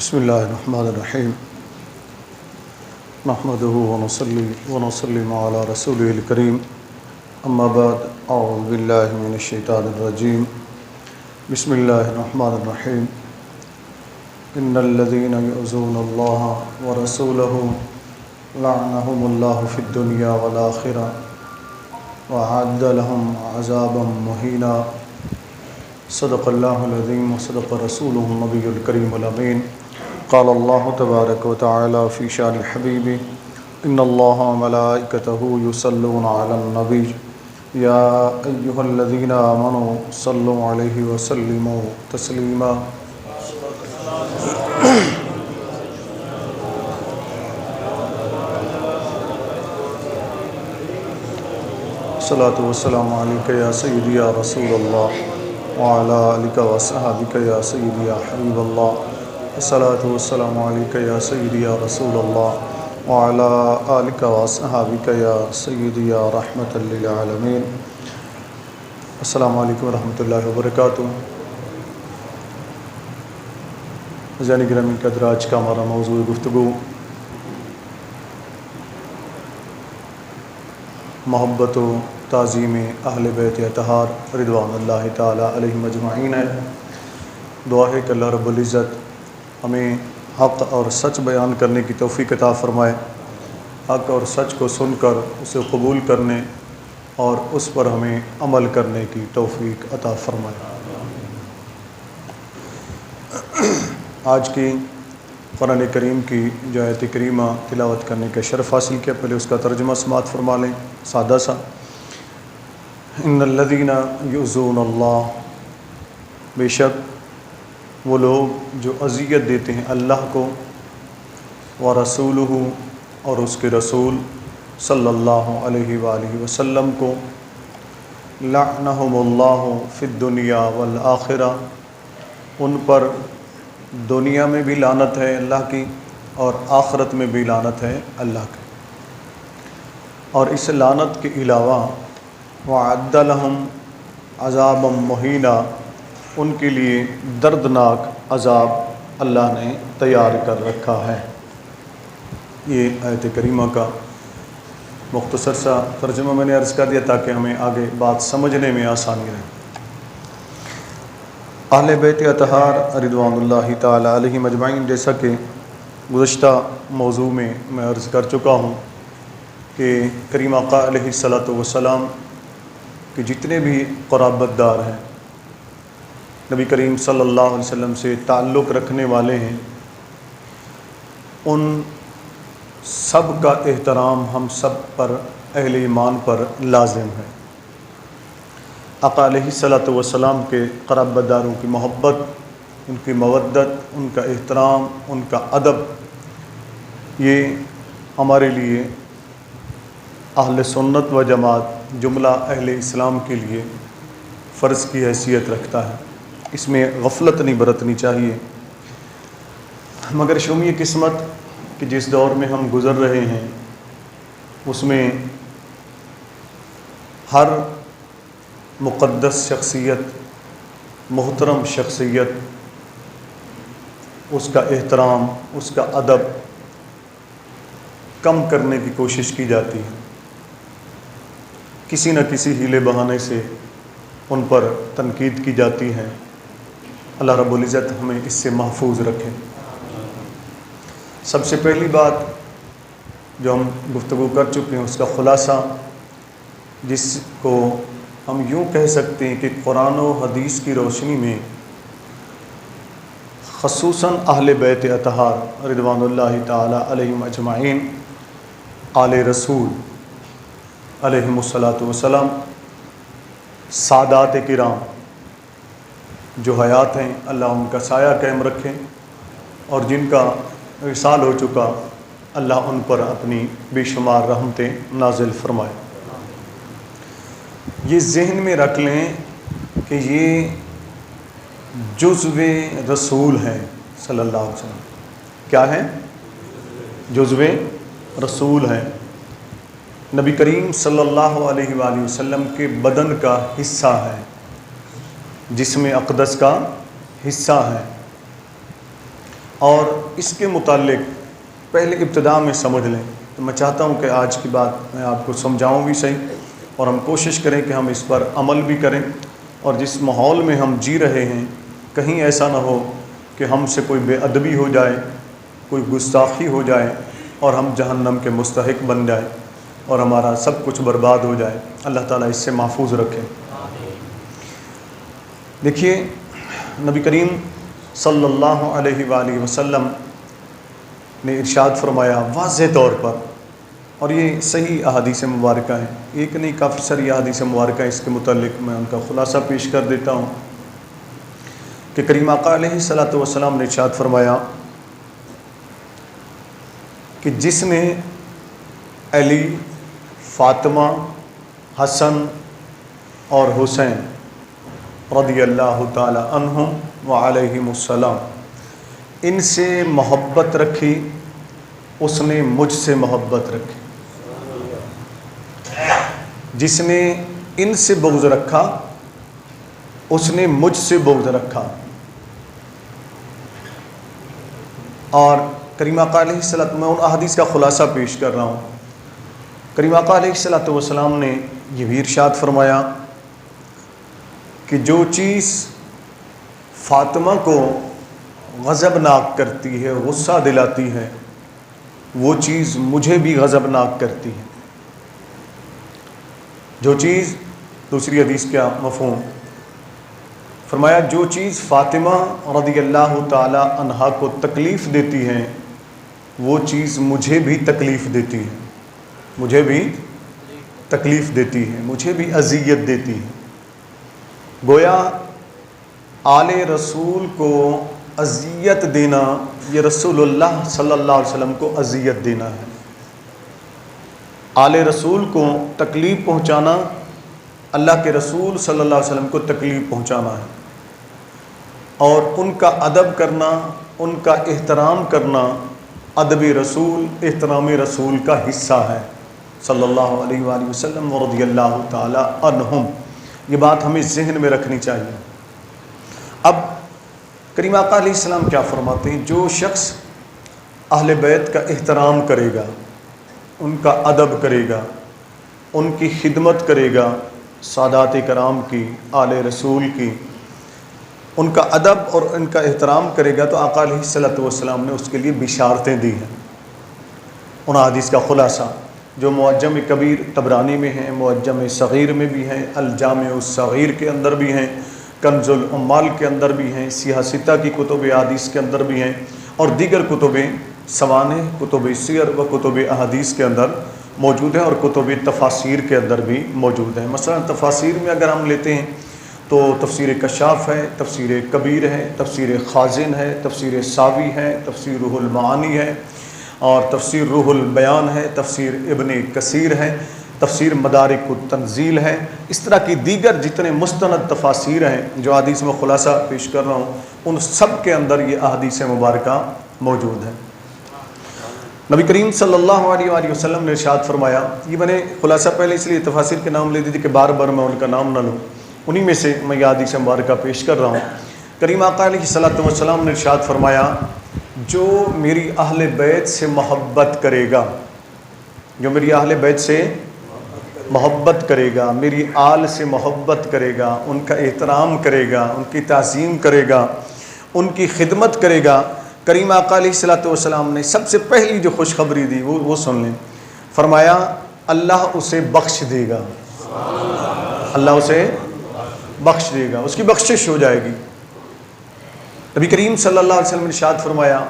بسم اللہ الرحمن الرحیم نحمده ونصلي ونسلم على رسوله الكریم اما بعد اعوذ باللہ من الشیطان الرجیم بسم اللہ الرحمن الرحیم ان الذين يؤذون اللہ ورسوله لعنهم اللہ فی الدنیا والآخرہ وأعد لهم عذابا مہینا صدق اللہ العظیم وصدق رسولہ النبی الکریم الامین قال اللہ تبارک وتعالی فی شان حبیبہ ان اللہ وملائکتہ یصلون علی النبی یا ایہا الذین آمنوا صلوا علیہ وسلموا تسلیما الصلاۃ والسلام علیک یا سیدی یا رسول اللہ وعلی آلک وصحبک یا سیدی یا حبیب اللہ الصلاۃ والسلام علیک یا سیدی یا رسول اللہ وعلی آلک وصحبک یا سیدی یا رحمۃ للعالمین۔ السلام علیکم ورحمۃ اللہ وبرکاتہ۔ عزیزان گرامی قدر، آج کا ہمارا موضوع گفتگو محبت و تعظیم اہل بیت اطہار رضوان اللہ تعالی علیہم اجمعین ہے۔ دعا ہے کہ اللہ رب العزت ہمیں حق اور سچ بیان کرنے کی توفیق عطا فرمائے، حق اور سچ کو سن کر اسے قبول کرنے اور اس پر ہمیں عمل کرنے کی توفیق عطا فرمائے۔ آج کی قرآن کریم کی جو آیت کریمہ تلاوت کرنے کا شرف حاصل کیا، پہلے اس کا ترجمہ سماعت فرما لیں سادہ سا۔ ان الذین یؤذون اللہ، بے شک وہ لوگ جو اذیت دیتے ہیں اللہ کو، ورسولہ اور اس کے رسول صلی اللہ علیہ وآلہ وسلم کو، لعنہم اللہ فی الدنیا والآخرہ، ان پر دنیا میں بھی لعنت ہے اللہ کی اور آخرت میں بھی لعنت ہے اللہ کی، اور اس لعنت کے علاوہ وَأَعَدَّ لَهُمْ عَذَابًا مُهِينًا، ان کے لیے دردناک عذاب اللہ نے تیار کر رکھا ہے۔ یہ آیت کریمہ کا مختصر سا ترجمہ میں نے عرض کر دیا تاکہ ہمیں آگے بات سمجھنے میں آسانی رہے۔ اہل بیت اطہار رضوان اللہ تعالی علیہم اجمعین، جیسا کہ گزشتہ موضوع میں عرض کر چکا ہوں کہ کریم آقا علیہ الصلاۃ والسلام کے جتنے بھی قرابت دار ہیں، نبی کریم صلی اللہ علیہ وسلم سے تعلق رکھنے والے ہیں، ان سب کا احترام ہم سب پر، اہل ایمان پر لازم ہے۔ آقا علیہ الصلاۃ والسلام کے قرابت داروں کی محبت، ان کی مودت، ان کا احترام، ان کا ادب، یہ ہمارے لیے اہل سنت و جماعت، جملہ اہل اسلام کے لیے فرض کی حیثیت رکھتا ہے، اس میں غفلت نہیں برتنی چاہیے۔ مگر شومی قسمت کہ جس دور میں ہم گزر رہے ہیں اس میں ہر مقدس شخصیت، محترم شخصیت، اس کا احترام، اس کا ادب کم کرنے کی کوشش کی جاتی ہے، کسی نہ کسی ہیلے بہانے سے ان پر تنقید کی جاتی ہے۔ اللہ رب العزت ہمیں اس سے محفوظ رکھے۔ سب سے پہلی بات جو ہم گفتگو کر چکے ہیں اس کا خلاصہ، جس کو ہم یوں کہہ سکتے ہیں کہ قرآن و حدیث کی روشنی میں خصوصاً اہل بیت اطہار رضوان اللہ تعالی علیہم اجمعین، آل رسول علیہم الصلاۃ والسلام، سادات کرام جو حیات ہیں، اللہ ان کا سایہ قائم رکھے، اور جن کا وصال ہو چکا اللہ ان پر اپنی بے شمار رحمتیں نازل فرمائے۔ یہ ذہن میں رکھ لیں کہ یہ جزو رسول ہیں صلی اللہ علیہ وسلم۔ کیا ہیں؟ جزو رسول ہیں، نبی کریم صلی اللہ علیہ وآلہ وسلم کے بدن کا حصہ ہے، جسم اقدس کا حصہ ہے۔ اور اس کے متعلق پہلے ابتدا میں سمجھ لیں، تو میں چاہتا ہوں کہ آج کی بات میں آپ کو سمجھاؤں بھی صحیح، اور ہم کوشش کریں کہ ہم اس پر عمل بھی کریں، اور جس ماحول میں ہم جی رہے ہیں کہیں ایسا نہ ہو کہ ہم سے کوئی بے ادبی ہو جائے، کوئی گستاخی ہو جائے اور ہم جہنم کے مستحق بن جائیں اور ہمارا سب کچھ برباد ہو جائے۔ اللہ تعالیٰ اس سے محفوظ رکھے۔ دیکھیے، نبی کریم صلی اللہ علیہ وآلہ وسلم نے ارشاد فرمایا واضح طور پر، اور یہ صحیح احادیث مبارکہ ہیں، ایک نہیں کافی ساری احادیث مبارکہ اس کے متعلق میں ان کا خلاصہ پیش کر دیتا ہوں کہ کریم آقا علیہ الصلوۃ والسلام نے ارشاد فرمایا کہ جس نے علی، فاطمہ، حسن اور حسین رضی اللہ تعالی عنہم وعلیہم السلام ان سے محبت رکھی، اس نے مجھ سے محبت رکھی۔ جس نے ان سے بغض رکھا، اس نے مجھ سے بغض رکھا۔ اور کریم آقا علیہ الصلوۃ، میں ان احادیث کا خلاصہ پیش کر رہا ہوں۔ کریم آقا علیہ الصلوۃ والسلام نے یہ بھی ارشاد فرمایا کہ جو چیز فاطمہ کو غضبناک کرتی ہے، غصہ دلاتی ہے، وہ چیز مجھے بھی غضبناک کرتی ہے۔ جو چیز، دوسری حدیث کیا مفہوم فرمایا، جو چیز فاطمہ رضی اللہ تعالی عنہا کو تکلیف دیتی ہے وہ چیز مجھے بھی تکلیف دیتی ہے، مجھے بھی تکلیف دیتی ہے، مجھے بھی اذیت دیتی ہے۔ گویا آل رسول کو اذیت دینا یہ رسول اللہ صلی اللہ علیہ وسلم کو اذیت دینا ہے۔ آل رسول کو تکلیف پہنچانا اللہ کے رسول صلی اللہ علیہ وسلم کو تکلیف پہنچانا ہے، اور ان کا ادب کرنا، ان کا احترام کرنا ادب رسول، احترام رسول کا حصہ ہے صلی اللہ علیہ وآلہ وسلم ورضی اللہ تعالی عنہم۔ یہ بات ہمیں ذہن میں رکھنی چاہیے۔ اب کریم آقا علیہ السلام کیا فرماتے ہیں؟ جو شخص اہل بیت کا احترام کرے گا، ان کا ادب کرے گا، ان کی خدمت کرے گا، سادات کرام کی، آل رسول کی، ان کا ادب اور ان کا احترام کرے گا، تو آقا علیہ الصلوۃ والسلام نے اس کے لیے بشارتیں دی ہیں۔ ان حدیث کا خلاصہ جو معجم کبیر طبرانی میں ہیں، معجم صغیر میں بھی ہیں، الجامع الصغیر کے اندر بھی ہیں، کنز العمال کے اندر بھی ہیں، سیاستہ کی کتب حدیث کے اندر بھی ہیں، اور دیگر کتب سوانح، کتب سیر و کتب احادیث کے اندر موجود ہیں، اور کتب تفاسیر کے اندر بھی موجود ہیں۔ مثلا تفاسیر میں اگر ہم لیتے ہیں تو تفسیر کشاف ہے، تفسیر کبیر ہے، تفسیر خازن ہے، تفسیر ساوی ہے، تفسیر روح المعانی ہے، اور تفسیر روح البیان ہے، تفسیر ابن کثیر ہے، تفسیر مدارک التنزیل ہے۔ اس طرح کی دیگر جتنے مستند تفاسیر ہیں جو حدیث میں خلاصہ پیش کر رہا ہوں، ان سب کے اندر یہ احادیث مبارکہ موجود ہے۔ نبی کریم صلی اللہ علیہ وآلہ وسلم نے ارشاد فرمایا، یہ میں نے خلاصہ پہلے اس لیے تفاسیر کے نام لے دی تھی کہ بار بار میں ان کا نام نہ لوں، انہی میں سے میں یہ حدیث مبارکہ پیش کر رہا ہوں۔ کریم آقا علیہ الصلوۃ والسلام نے ارشاد فرمایا، جو میری اہل بیت سے محبت کرے گا، جو میری اہل بیت سے محبت کرے گا، میری آل سے محبت کرے گا، ان کا احترام کرے گا، ان کی تعظیم کرے گا، ان کی خدمت کرے گا، کریم آقا علیہ الصلوۃ والسلام نے سب سے پہلی جو خوشخبری دی وہ سن لیں۔ فرمایا اللہ اسے بخش دے گا، اللہ اسے بخش دے گا، اس کی بخشش ہو جائے گی۔ نبی کریم صلی اللہ علیہ وسلم نے ارشاد فرمایا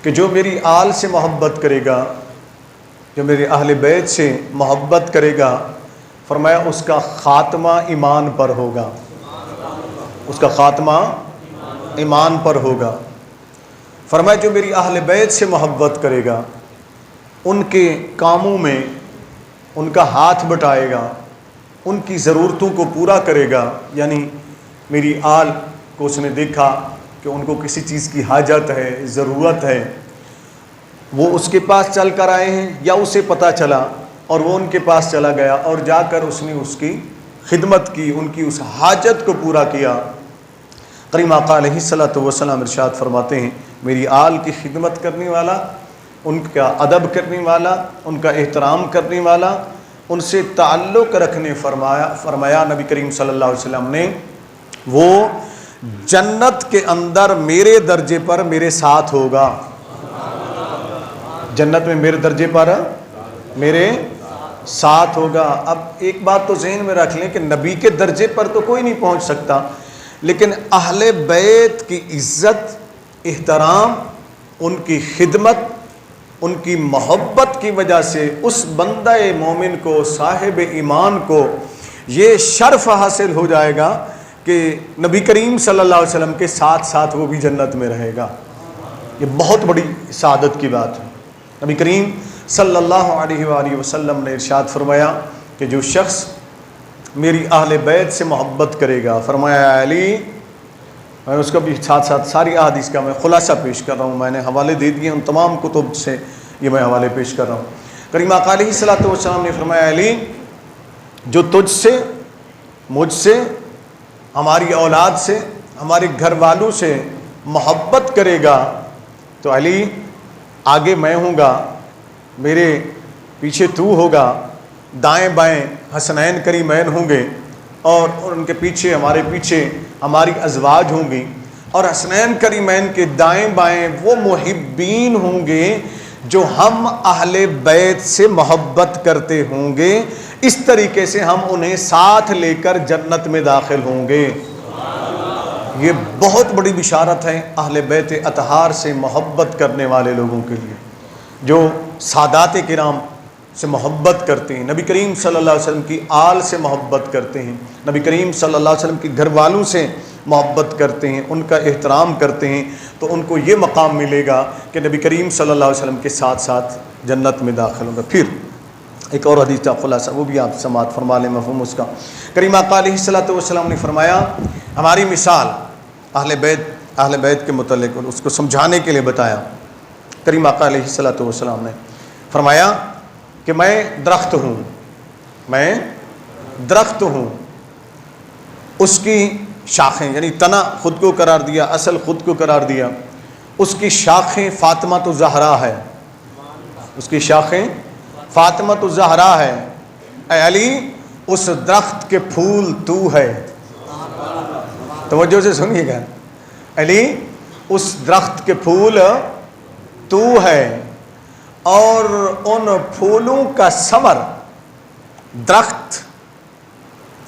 کہ جو میری آل سے محبت کرے گا، جو میرے اہل بیت سے محبت کرے گا، فرمایا اس کا خاتمہ ایمان پر ہوگا، اس کا خاتمہ ایمان پر ہوگا۔ فرمایا جو میری اہل بیت سے محبت کرے گا، ان کے کاموں میں ان کا ہاتھ بٹائے گا، ان کی ضرورتوں کو پورا کرے گا، یعنی میری آل کو اس نے دیکھا کہ ان کو کسی چیز کی حاجت ہے، ضرورت ہے، وہ اس کے پاس چل کر آئے ہیں یا اسے پتہ چلا اور وہ ان کے پاس چلا گیا اور جا کر اس نے اس کی خدمت کی، ان کی اس حاجت کو پورا کیا۔ کریم آقا علیہ الصلوۃ والسلام ارشاد فرماتے ہیں میری آل کی خدمت کرنے والا، ان کا ادب کرنے والا، ان کا احترام کرنے والا، ان سے تعلق رکھنے فرمایا نبی کریم صلی اللہ علیہ وسلم نے، وہ جنت کے اندر میرے درجے پر میرے ساتھ ہوگا۔ جنت میں میرے درجے پر میرے ساتھ ہوگا۔ اب ایک بات تو ذہن میں رکھ لیں کہ نبی کے درجے پر تو کوئی نہیں پہنچ سکتا، لیکن اہل بیت کی عزت، احترام، ان کی خدمت، ان کی محبت کی وجہ سے اس بندہ مومن کو، صاحب ایمان کو یہ شرف حاصل ہو جائے گا کہ نبی کریم صلی اللہ علیہ وسلم کے ساتھ ساتھ وہ بھی جنت میں رہے گا۔ یہ بہت بڑی سعادت کی بات ہے۔ نبی کریم صلی اللہ علیہ وآلہ وسلم نے ارشاد فرمایا کہ جو شخص میری اہل بیت سے محبت کرے گا، فرمایا علی، میں اس کا بھی ساتھ ساتھ ساری احادیث کا میں خلاصہ پیش کر رہا ہوں، میں نے حوالے دے دیے ان تمام کتب سے، یہ میں حوالے پیش کر رہا ہوں۔ کریم آقا علیہ الصلوۃ والسلام نے فرمایا علی، جو تجھ سے، مجھ سے، ہماری اولاد سے، ہمارے گھر والوں سے محبت کرے گا تو علی آگے میں ہوں گا، میرے پیچھے تو ہوگا، دائیں بائیں حسنین کریمین ہوں گے، اور ان کے پیچھے، ہمارے پیچھے ہماری ازواج ہوں گی، اور حسنین کریمین کے دائیں بائیں وہ محبین ہوں گے جو ہم اہل بیت سے محبت کرتے ہوں گے، اس طریقے سے ہم انہیں ساتھ لے کر جنت میں داخل ہوں گے۔ یہ بہت بڑی بشارت ہے اہل بیت اطہار سے محبت کرنے والے لوگوں کے لیے، جو سادات کرام سے محبت کرتے ہیں، نبی کریم صلی اللہ علیہ وسلم کی آل سے محبت کرتے ہیں، نبی کریم صلی اللہ علیہ وسلم کی گھر والوں سے محبت کرتے ہیں، ان کا احترام کرتے ہیں، تو ان کو یہ مقام ملے گا کہ نبی کریم صلی اللہ علیہ وسلم کے ساتھ ساتھ جنت میں داخل ہوں گا۔ پھر ایک اور حدیث کا خلاصہ، وہ بھی آپ سماعت فرما لیں مفہوم اس کا۔ کریم آقا علیہ الصلوۃ والسلام نے فرمایا، ہماری مثال اہل بیت کے متعلق اس کو سمجھانے کے لیے بتایا۔ کریم آقا علیہ الصلوۃ والسلام نے فرمایا کہ میں درخت ہوں، میں درخت ہوں، اس کی شاخیں، یعنی تنا خود کو قرار دیا، اصل خود کو قرار دیا، اس کی شاخیں فاطمہ الزہرا ہے، اس کی شاخیں فاطمہ الزہرا ہے۔ اے علی، اس درخت کے پھول تو ہے۔ توجہ سے سنیے گا، علی اس درخت کے پھول تو ہے، اور ان پھولوں کا ثمر، درخت،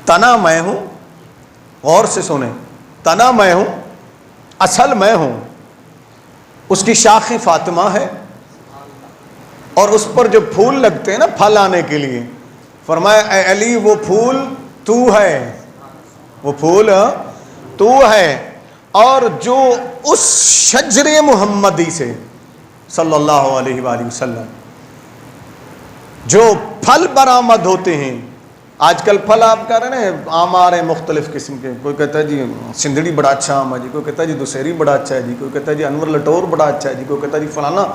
تنا میں ہوں، غور سے سنیں، تنا میں ہوں، اصل میں ہوں، اس کی شاخیں فاطمہ ہے، اور اس پر جو پھول لگتے ہیں نا پھل آنے کے لیے، فرمایا اے علی وہ پھول تو ہے، وہ پھول تو ہے، اور جو اس شجر محمدی سے صلی اللہ علیہ وآلہ وسلم جو پھل برآمد ہوتے ہیں، آج کل پھل آپ کہہ رہے ہیں آم آ رہے ہیں مختلف قسم کے، کوئی کہتا ہے جی سندھڑی بڑا اچھا آم ہے جی، کوئی کہتا ہے جی دسہری بڑا اچھا ہے جی، کوئی کہتا ہے جی انور لٹور بڑا اچھا ہے جی، کوئی کہتا ہے جی فلانا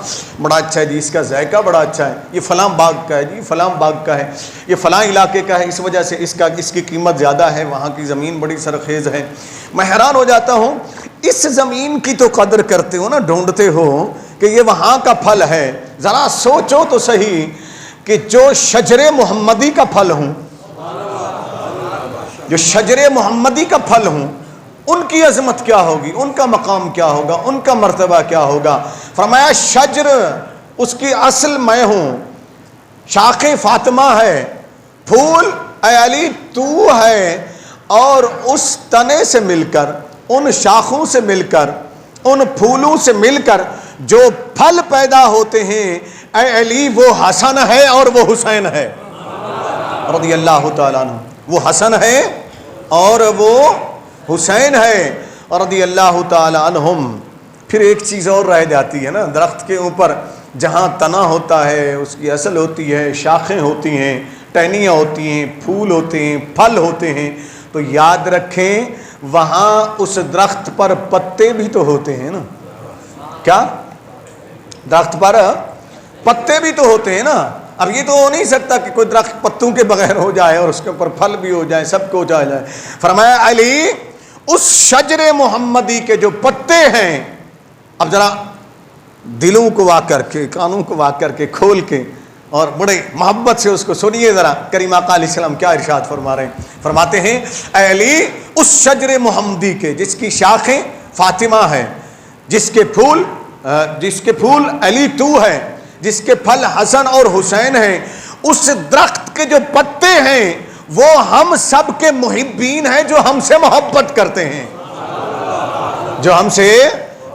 بڑا اچھا ہے جی، اس کا ذائقہ بڑا اچھا ہے، یہ فلاں باغ کا ہے جی، فلاں باغ کا ہے، یہ فلاں علاقے کا ہے، اس وجہ سے اس کی قیمت زیادہ ہے، وہاں کی زمین بڑی سرخیز ہے۔ میں حیران ہو جاتا ہوں، اس زمین کی تو قدر کرتے ہو نا، ڈھونڈتے ہو کہ یہ وہاں کا پھل ہے، ذرا سوچو تو صحیح کہ جو شجر محمدی کا پھل ہوں، جو شجر محمدی کا پھل ہوں، ان کی عظمت کیا ہوگی، ان کا مقام کیا ہوگا، ان کا مرتبہ کیا ہوگا۔ فرمایا شجر، اس کی اصل میں ہوں، شاخیں فاطمہ ہے، پھول اے علی تو ہے، اور اس تنے سے مل کر، ان شاخوں سے مل کر، ان پھولوں سے مل کر جو پھل پیدا ہوتے ہیں، اے علی وہ حسن ہے اور وہ حسین ہے رضی اللہ تعالیٰ عنہ، وہ حسن ہے اور وہ حسین ہے رضی اللہ تعالیٰ عنہم۔ پھر ایک چیز اور رہ جاتی ہے نا، درخت کے اوپر جہاں تنا ہوتا ہے، اس کی اصل ہوتی ہے، شاخیں ہوتی ہیں، ٹہنیاں ہوتی ہیں، پھول ہوتے ہیں، پھل ہوتے ہیں، تو یاد رکھیں وہاں اس درخت پر پتے بھی تو ہوتے ہیں نا۔ کیا درخت پر پتے بھی تو ہوتے ہیں نا۔ اب یہ تو ہو نہیں سکتا کہ کوئی درخت پتوں کے بغیر ہو جائے اور اس کے اوپر پھل بھی ہو جائے، سب کو ہو جائے۔ فرمایا علی اس شجر محمدی کے جو پتے ہیں، اب ذرا دلوں کو وا کر کے، کانوں کو وا کر کے کھول کے اور بڑے محبت سے اس کو سنیے ذرا، کریم آقا علیہ السلام کیا ارشاد فرما رہے ہیں۔ فرماتے ہیں اے علی، اس شجر محمدی کے جس کی شاخیں فاطمہ ہے، جس کے پھول علی تو ہے، جس کے پھل حسن اور حسین ہیں، اس درخت کے جو پتے ہیں وہ ہم سب کے محبین ہیں، جو ہم سے محبت کرتے ہیں، جو ہم سے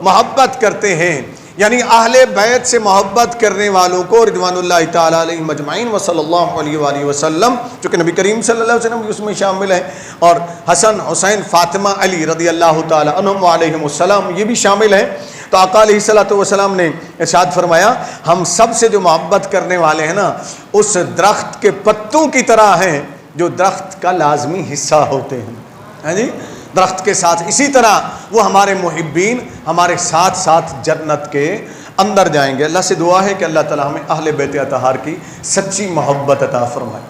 محبت کرتے ہیں، یعنی اہل بیت سے محبت کرنے والوں کو رضوان اللہ تعالی علیہم اجمعین و صلی اللہ علیہ وآلہ وسلم، چونکہ نبی کریم صلی اللہ علیہ وسلم بھی اس میں شامل ہیں، اور حسن حسین فاطمہ علی رضی اللہ تعالی عنہم علیہم السلام یہ بھی شامل ہیں۔ تو آقا علیہ الصلوۃ والسلام نے ارشاد فرمایا ہم سب سے جو محبت کرنے والے ہیں نا، اس درخت کے پتوں کی طرح ہیں جو درخت کا لازمی حصہ ہوتے ہیں، جی درخت کے ساتھ، اسی طرح وہ ہمارے محبین ہمارے ساتھ ساتھ جنت کے اندر جائیں گے۔ اللہ سے دعا ہے کہ اللہ تعالی ہمیں اہل بیت اطہار کی سچی محبت عطا فرمائے۔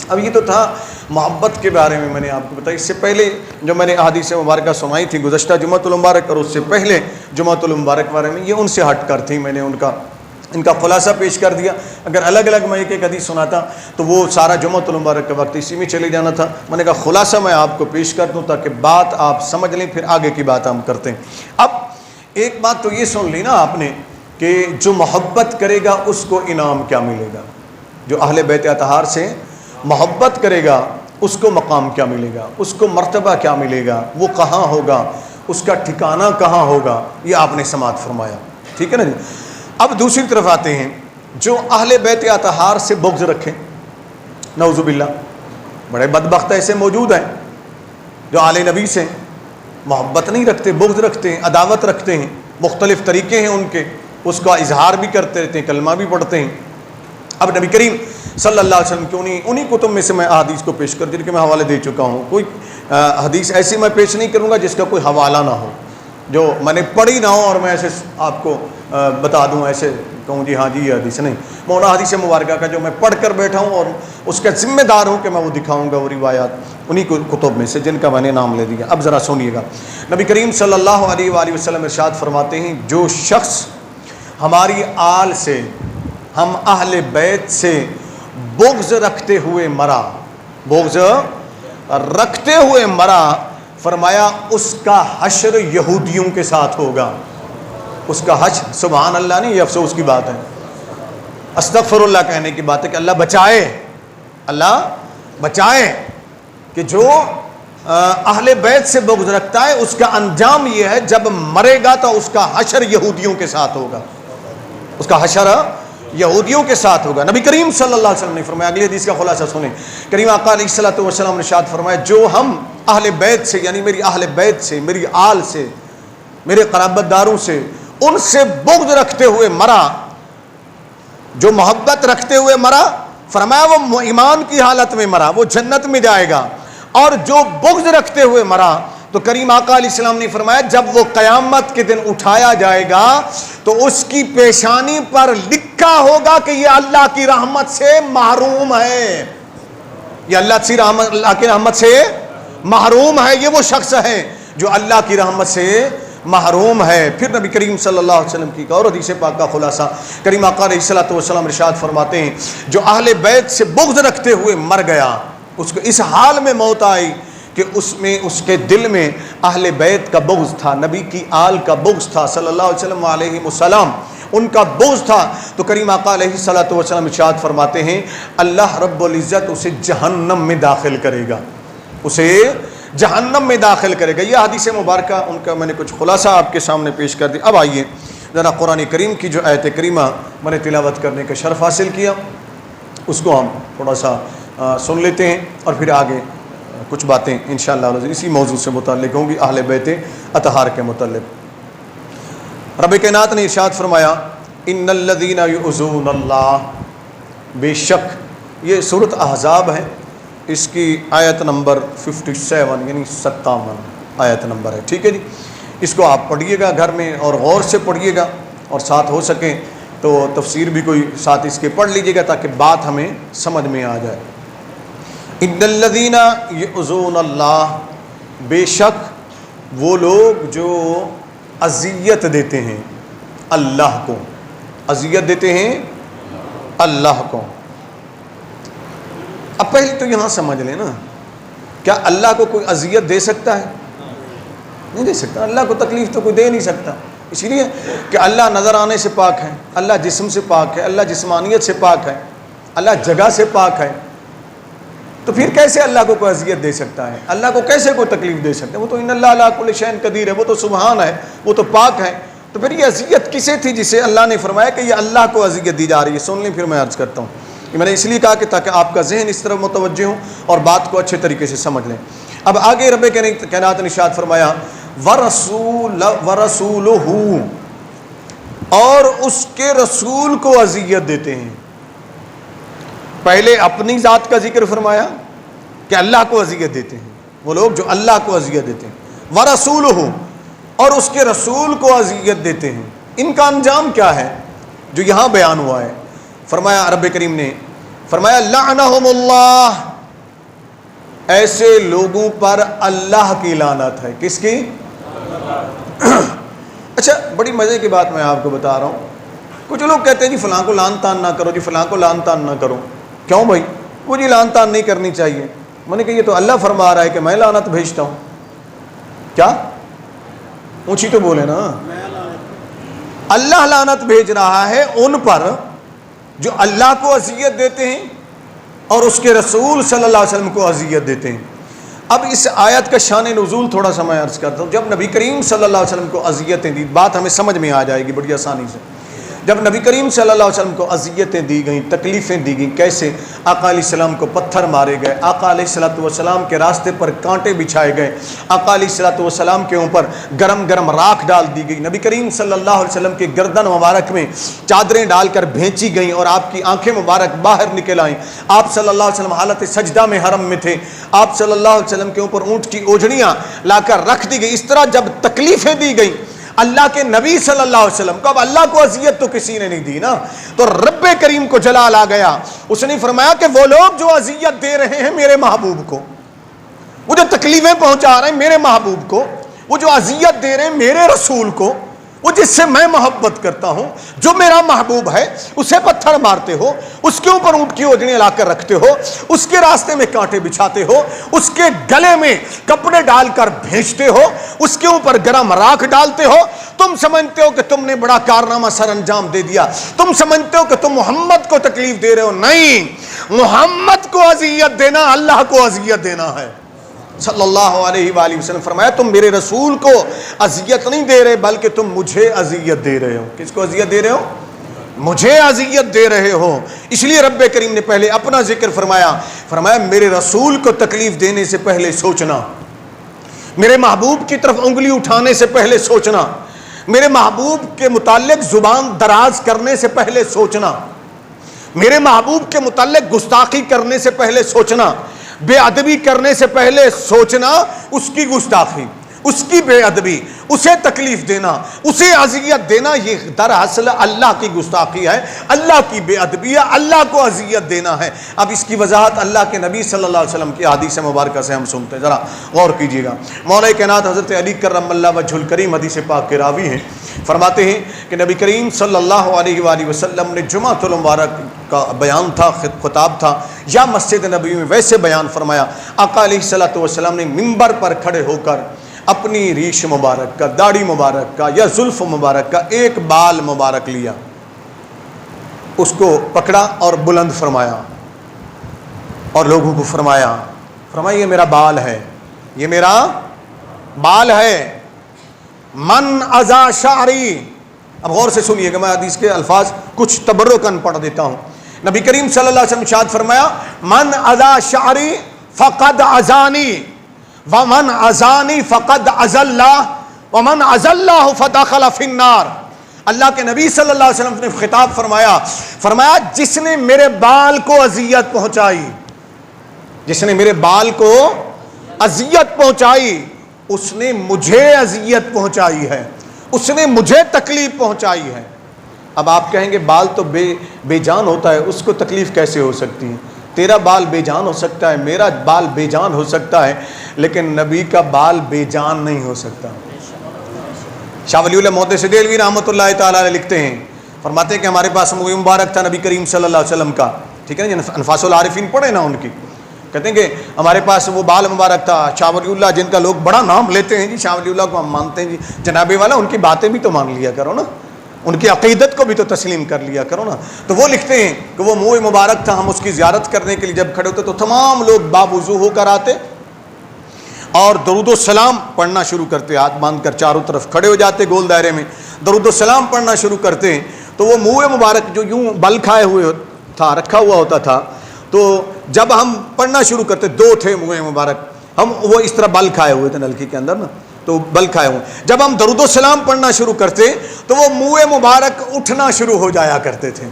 اب یہ تو تھا محبت کے بارے میں نے آپ کو بتایا۔ اس سے پہلے جو میں نے احادیث مبارکہ سنائی تھی گزشتہ جمعۃ المبارک اور اس سے پہلے جمعۃ المبارک بارے میں، یہ ان سے ہٹ کر تھی، میں نے ان کا خلاصہ پیش کر دیا۔ اگر الگ الگ میں ایک ایک حدیث سناتا تو وہ سارا جمعۃ المبارک کا وقت اسی میں چلے جانا تھا۔ میں نے کہا خلاصہ میں آپ کو پیش کر دوں تاکہ بات آپ سمجھ لیں، پھر آگے کی بات ہم کرتے ہیں۔ اب ایک بات تو یہ سن لی نا آپ نے کہ جو محبت کرے گا اس کو انعام کیا ملے گا، جو اہل بیت اطہار سے محبت کرے گا اس کو مقام کیا ملے گا، اس کو مرتبہ کیا ملے گا، وہ کہاں ہوگا، اس کا ٹھکانہ کہاں ہوگا، یہ آپ نے سماعت فرمایا، ٹھیک ہے نا جی۔ اب دوسری طرف آتے ہیں، جو اہل بیت اطہار سے بغض رکھیں، نعوذ باللہ، بڑے بدبخت ایسے موجود ہیں جو آل نبی سے محبت نہیں رکھتے، بغض رکھتے ہیں، عداوت رکھتے ہیں، مختلف طریقے ہیں ان کے، اس کا اظہار بھی کرتے رہتے ہیں، کلمہ بھی پڑھتے ہیں۔ اب نبی کریم صلی اللہ علیہ وسلم کی انہی کتب میں سے میں حدیث کو پیش کر جن کے میں حوالے دے چکا ہوں، کوئی حدیث ایسی میں پیش نہیں کروں گا جس کا کوئی حوالہ نہ ہو، جو میں نے پڑھی نہ ہو اور میں ایسے آپ کو بتا دوں، ایسے کہوں جی ہاں جی یہ حدیث نہیں، میں ان حدیث مبارکہ کا جو میں پڑھ کر بیٹھا ہوں اور اس کا ذمہ دار ہوں کہ میں وہ دکھاؤں گا، وہ روایات انہی کتب میں سے جن کا میں نے نام لے دیا۔ اب ذرا سنیے گا، نبی کریم صلی اللہ علیہ وآلہ وسلم ارشاد فرماتے ہیں جو شخص ہماری آل سے، ہم اہل بیت سے بغض رکھتے ہوئے مرا، فرمایا اس کا حشر یہودیوں کے ساتھ ہوگا، اس کا حشر، سبحان اللہ، نہیں یہ افسوس کی بات ہے، استغفر اللہ کہنے کی بات ہے کہ اللہ بچائے کہ جو اہل بیت سے بغض رکھتا ہے اس کا انجام یہ ہے جب مرے گا تو اس کا حشر یہودیوں کے ساتھ ہوگا، اس کا حشر یہودیوں کے ساتھ ہوگا۔ نبی کریم صلی اللہ علیہ وسلم نے فرمایا، اگلی حدیث کا خلاصہ سنیں، کریم آقا علیہ الصلوۃ والسلام نے ارشاد فرمایا جو ہم اہل بیت سے، یعنی میری اہل بیت سے، میری آل سے، میرے قرابت داروں سے، ان سے بغض رکھتے ہوئے مرا، جو محبت رکھتے ہوئے مرا، فرمایا وہ ایمان کی حالت میں مرا، وہ جنت میں جائے گا، اور جو بغض رکھتے ہوئے مرا تو کریم آقا علیہ السلام نے فرمایا جب وہ قیامت کے دن اٹھایا جائے گا تو اس کی پیشانی پر لکھا ہوگا کہ یہ اللہ کی رحمت سے محروم ہے، یہ اللہ کی رحمت سے محروم ہے، یہ وہ شخص ہے جو اللہ کی رحمت سے محروم ہے۔ پھر نبی کریم صلی اللہ علیہ وسلم کی ایک اور حدیث پاک کا خلاصہ، کریم آقا علیہ الصلوۃ والسلام ارشاد فرماتے ہیں جو اہل بیت سے بغض رکھتے ہوئے مر گیا، اس کو اس حال میں موت آئی کہ اس کے دل میں اہل بیت کا بغض تھا، نبی کی آل کا بغض تھا، صلی اللہ علیہ وسلم ان کا بغض تھا، تو کریم آقا علیہ الصلوۃ والسلام ارشاد فرماتے ہیں اللہ رب العزت اسے جہنم میں داخل کرے گا، اسے جہنم میں داخل کرے گا۔ یہ حدیث مبارکہ ان کا میں نے کچھ خلاصہ آپ کے سامنے پیش کر دی۔ اب آئیے ذرا قرآن کریم کی جو آیت کریمہ میں نے تلاوت کرنے کا شرف حاصل کیا اس کو ہم تھوڑا سا سن لیتے ہیں اور پھر آگے کچھ باتیں انشاءاللہ اسی موضوع سے متعلق ہوں گی، اہل بیت اطہار کے متعلق۔ رب کائنات نے ارشاد فرمایا ان الذین یؤذون اللہ، بے شک، یہ سورۃ احزاب ہے، اس کی آیت نمبر 57 یعنی 57 آیت نمبر ہے، ٹھیک ہے جی۔ اس کو آپ پڑھیے گا گھر میں اور غور سے پڑھیے گا، اور ساتھ ہو سکے تو تفسیر بھی کوئی ساتھ اس کے پڑھ لیجیے گا تاکہ بات ہمیں سمجھ میں آ جائے۔ ان الذین یؤذون اللہ، بے شک وہ لوگ جو اذیت دیتے ہیں اللہ کو، اذیت دیتے ہیں اللہ کو۔ اب پہلے تو یہاں سمجھ لیں نا، کیا اللہ کو کوئی اذیت دے سکتا ہے؟ نہیں دے سکتا۔ اللہ کو تکلیف تو کوئی دے نہیں سکتا، اسی لیے کہ اللہ نظر آنے سے پاک ہے، اللہ جسم سے پاک ہے، اللہ جسمانیت سے پاک ہے، اللہ جگہ سے پاک ہے۔ تو پھر کیسے اللہ کو کوئی اذیت دے سکتا ہے؟ اللہ کو کیسے کوئی تکلیف دے سکتا ہے؟ وہ تو ان اللہ علی کل شیء قدیر ہے، وہ تو سبحان ہے، وہ تو پاک ہے۔ تو پھر یہ اذیت کسے تھی جسے اللہ نے فرمایا کہ یہ اللہ کو اذیت دی جا رہی ہے؟ سن لیں، پھر میں عرض کرتا ہوں کہ میں نے اس لیے کہا کہ تاکہ آپ کا ذہن اس طرف متوجہ ہو اور بات کو اچھے طریقے سے سمجھ لیں۔ اب آگے رب کائنات نے ارشاد فرمایا وَرَسُولُهُ، اور اس کے رسول کو اذیت دیتے ہیں۔ پہلے اپنی ذات کا ذکر فرمایا کہ اللہ کو اذیت دیتے ہیں، وہ لوگ جو اللہ کو اذیت دیتے ہیں۔ وَرَسُولُهُ، اور اس کے رسول کو اذیت دیتے ہیں۔ ان کا انجام کیا ہے جو یہاں بیان ہوا ہے؟ فرمایا رب کریم نے فرمایا لعنہم اللہ، ایسے لوگوں پر اللہ کی لعنت ہے۔ کس کی؟ اچھا، بڑی مزے کی بات میں آپ کو بتا رہا ہوں۔ کچھ لوگ کہتے ہیں جی فلاں کو لعن طعن نہ کرو، جی فلاں کو لعن طعن نہ کرو۔ کیوں بھائی؟ وہ جی لعن طعن نہیں کرنی چاہیے۔ میں نے کہا یہ تو اللہ فرما رہا ہے کہ میں لعنت بھیجتا ہوں۔ کیا؟ اونچی تو بولے نا۔ اللہ لعنت بھیج رہا ہے ان پر جو اللہ کو اذیت دیتے ہیں اور اس کے رسول صلی اللہ علیہ وسلم کو اذیت دیتے ہیں۔ اب اس آیت کا شان نزول تھوڑا سا میں عرض کرتا ہوں۔ جب نبی کریم صلی اللہ علیہ وسلم کو اذیتیں دی، بات ہمیں سمجھ میں آ جائے گی بڑی آسانی سے۔ جب نبی کریم صلی اللہ علیہ وسلم کو اذیتیں دی گئیں، تکلیفیں دی گئیں، کیسے آقا علیہ السلام کو پتھر مارے گئے، آقا علیہ السلام کے راستے پر کانٹے بچھائے گئے، آقا علیہ السلام کے اوپر گرم گرم راکھ ڈال دی گئی، نبی کریم صلی اللہ علیہ وسلم کے گردن مبارک میں چادریں ڈال کر بھینچی گئیں اور آپ کی آنکھیں مبارک باہر نکل آئیں۔ آپ صلی اللہ علیہ وسلم حالت سجدہ میں حرم میں تھے، آپ صلی اللہ علیہ وسلم کے اوپر اونٹ کی اوجھڑیاں لا کر رکھ دی گئی۔ اس طرح جب تکلیفیں دی گئیں اللہ کے نبی صلی اللہ علیہ وسلم کو، اب اللہ کو اذیت تو کسی نے نہیں دی نا، تو رب کریم کو جلال آ گیا۔ اس نے فرمایا کہ وہ لوگ جو اذیت دے رہے ہیں میرے محبوب کو، وہ جو تکلیفیں پہنچا رہے ہیں میرے محبوب کو، وہ جو اذیت دے رہے ہیں میرے رسول کو، وہ جس سے میں محبت کرتا ہوں، جو میرا محبوب ہے، اسے پتھر مارتے ہو، اس کے اوپر اونٹ کی اوجھڑیاں لا کر رکھتے ہو، اس کے راستے میں کانٹے بچھاتے ہو، اس کے گلے میں کپڑے ڈال کر بھیجتے ہو، اس کے اوپر گرم راکھ ڈالتے ہو، تم سمجھتے ہو کہ تم نے بڑا کارنامہ سر انجام دے دیا، تم سمجھتے ہو کہ تم محمد کو تکلیف دے رہے ہو۔ نہیں، محمد کو اذیت دینا اللہ کو اذیت دینا ہے۔ صلی اللہ علیہ وآلہ وسلم فرمایا تم میرے رسول کو اذیت نہیں دے رہے بلکہ تم مجھے اذیت دے رہے ہو۔ کس کو اذیت دے رہے ہو؟ مجھے اذیت دے رہے ہو۔ اس لیے رب کریم نے پہلے اپنا ذکر فرمایا میرے رسول کو تکلیف دینے سے پہلے سوچنا، میرے محبوب کی طرف انگلی اٹھانے سے پہلے سوچنا، میرے محبوب کے متعلق زبان دراز کرنے سے پہلے سوچنا، میرے محبوب کے متعلق گستاخی کرنے سے پہلے سوچنا، بے ادبی کرنے سے پہلے سوچنا، اس کی گستاخی، اس کی بے ادبی، اسے تکلیف دینا، اسے اذیت دینا، یہ دراصل اللہ کی گستاخی ہے، اللہ کی بے ادبی ہے، اللہ کو اذیت دینا ہے۔ اب اس کی وضاحت اللہ کے نبی صلی اللہ علیہ وسلم کی حدیث مبارکہ سے ہم سنتے ہیں، ذرا غور کیجیے گا۔ مولا کائنات حضرت علی کرم اللہ وجہ الکریم حدیث پاک کے راوی ہیں، فرماتے ہیں کہ نبی کریم صلی اللہ علیہ وآلہ وسلم نے جمعۃ المبارک کا بیان تھا، خطاب تھا، یا مسجد نبی میں ویسے بیان فرمایا۔ آقا علیہ السلام نے منبر پر کھڑے ہو کر اپنی ریش مبارک کا، داڑھی مبارک کا یا زلف مبارک کا ایک بال مبارک لیا، اس کو پکڑا اور بلند فرمایا اور لوگوں کو فرمایا یہ میرا بال ہے، یہ میرا بال ہے۔ من ازا شعری، اب غور سے سنیے گا، میں حدیث کے الفاظ کچھ تبرکن پڑھ دیتا ہوں۔ نبی کریم صلی اللہ علیہ وسلم ارشاد فرمایا من ازا شعری فقد ازانی ومن ازانی فقد ازلہ ومن ازلہ فدخل فی النار۔ اللہ کے نبی صلی اللہ علیہ وسلم نے خطاب فرمایا جس نے میرے بال کو اذیت پہنچائی، جس نے میرے بال کو اذیت پہنچائی، اس نے مجھے اذیت پہنچائی ہے، اس نے مجھے تکلیف پہنچائی ہے۔ اب آپ کہیں گے بال تو بے جان ہوتا ہے، اس کو تکلیف کیسے ہو سکتی ہے؟ تیرا بال بے جان ہو سکتا ہے، میرا بال بے جان ہو سکتا ہے، لیکن نبی کا بال بے جان نہیں ہو سکتا۔ شاہ ولی اللہ محدث دہلوی رحمۃ اللہ تعالیٰ علیہ لکھتے ہیں، فرماتے ہیں کہ ہمارے پاس منہ مبارک تھا نبی کریم صلی اللہ علیہ وسلم کا، ٹھیک ہے نا، انفاس العارفین پڑھے نا ان کی، کہتے ہیں کہ ہمارے پاس وہ بال مبارک تھا۔ شاہ ولی اللہ جن کا لوگ بڑا نام لیتے ہیں جی، شاہ ولی اللہ کو ہم مانتے ہیں جی، جناب والا ان کی باتیں بھی تو مان لیا کرو نا، ان کی عقیدت کو بھی تو تسلیم کر لیا کرو نا۔ تو وہ لکھتے ہیں کہ وہ منہ مبارک تھا، ہم اس کی زیارت کرنے کے لیے جب کھڑے ہوتے تو تمام لوگ باوضو ہو کر آتے اور درود و سلام پڑھنا شروع کرتے، ہاتھ باندھ کر چاروں طرف کھڑے ہو جاتے گول دائرے میں، درود و سلام پڑھنا شروع کرتے ہیں۔ تو وہ منہ مبارک جو یوں بل کھائے ہوئے تھا، رکھا ہوا ہوتا تھا، تو جب ہم پڑھنا شروع کرتے، دو تھے منہ مبارک، ہم وہ اس طرح بل کھائے ہوئے تھے نلکی کے اندر نا، تو بل کھائے ہوئے، جب ہم درود و سلام پڑھنا شروع کرتے تو وہ منہ مبارک اٹھنا شروع ہو جایا کرتے تھے،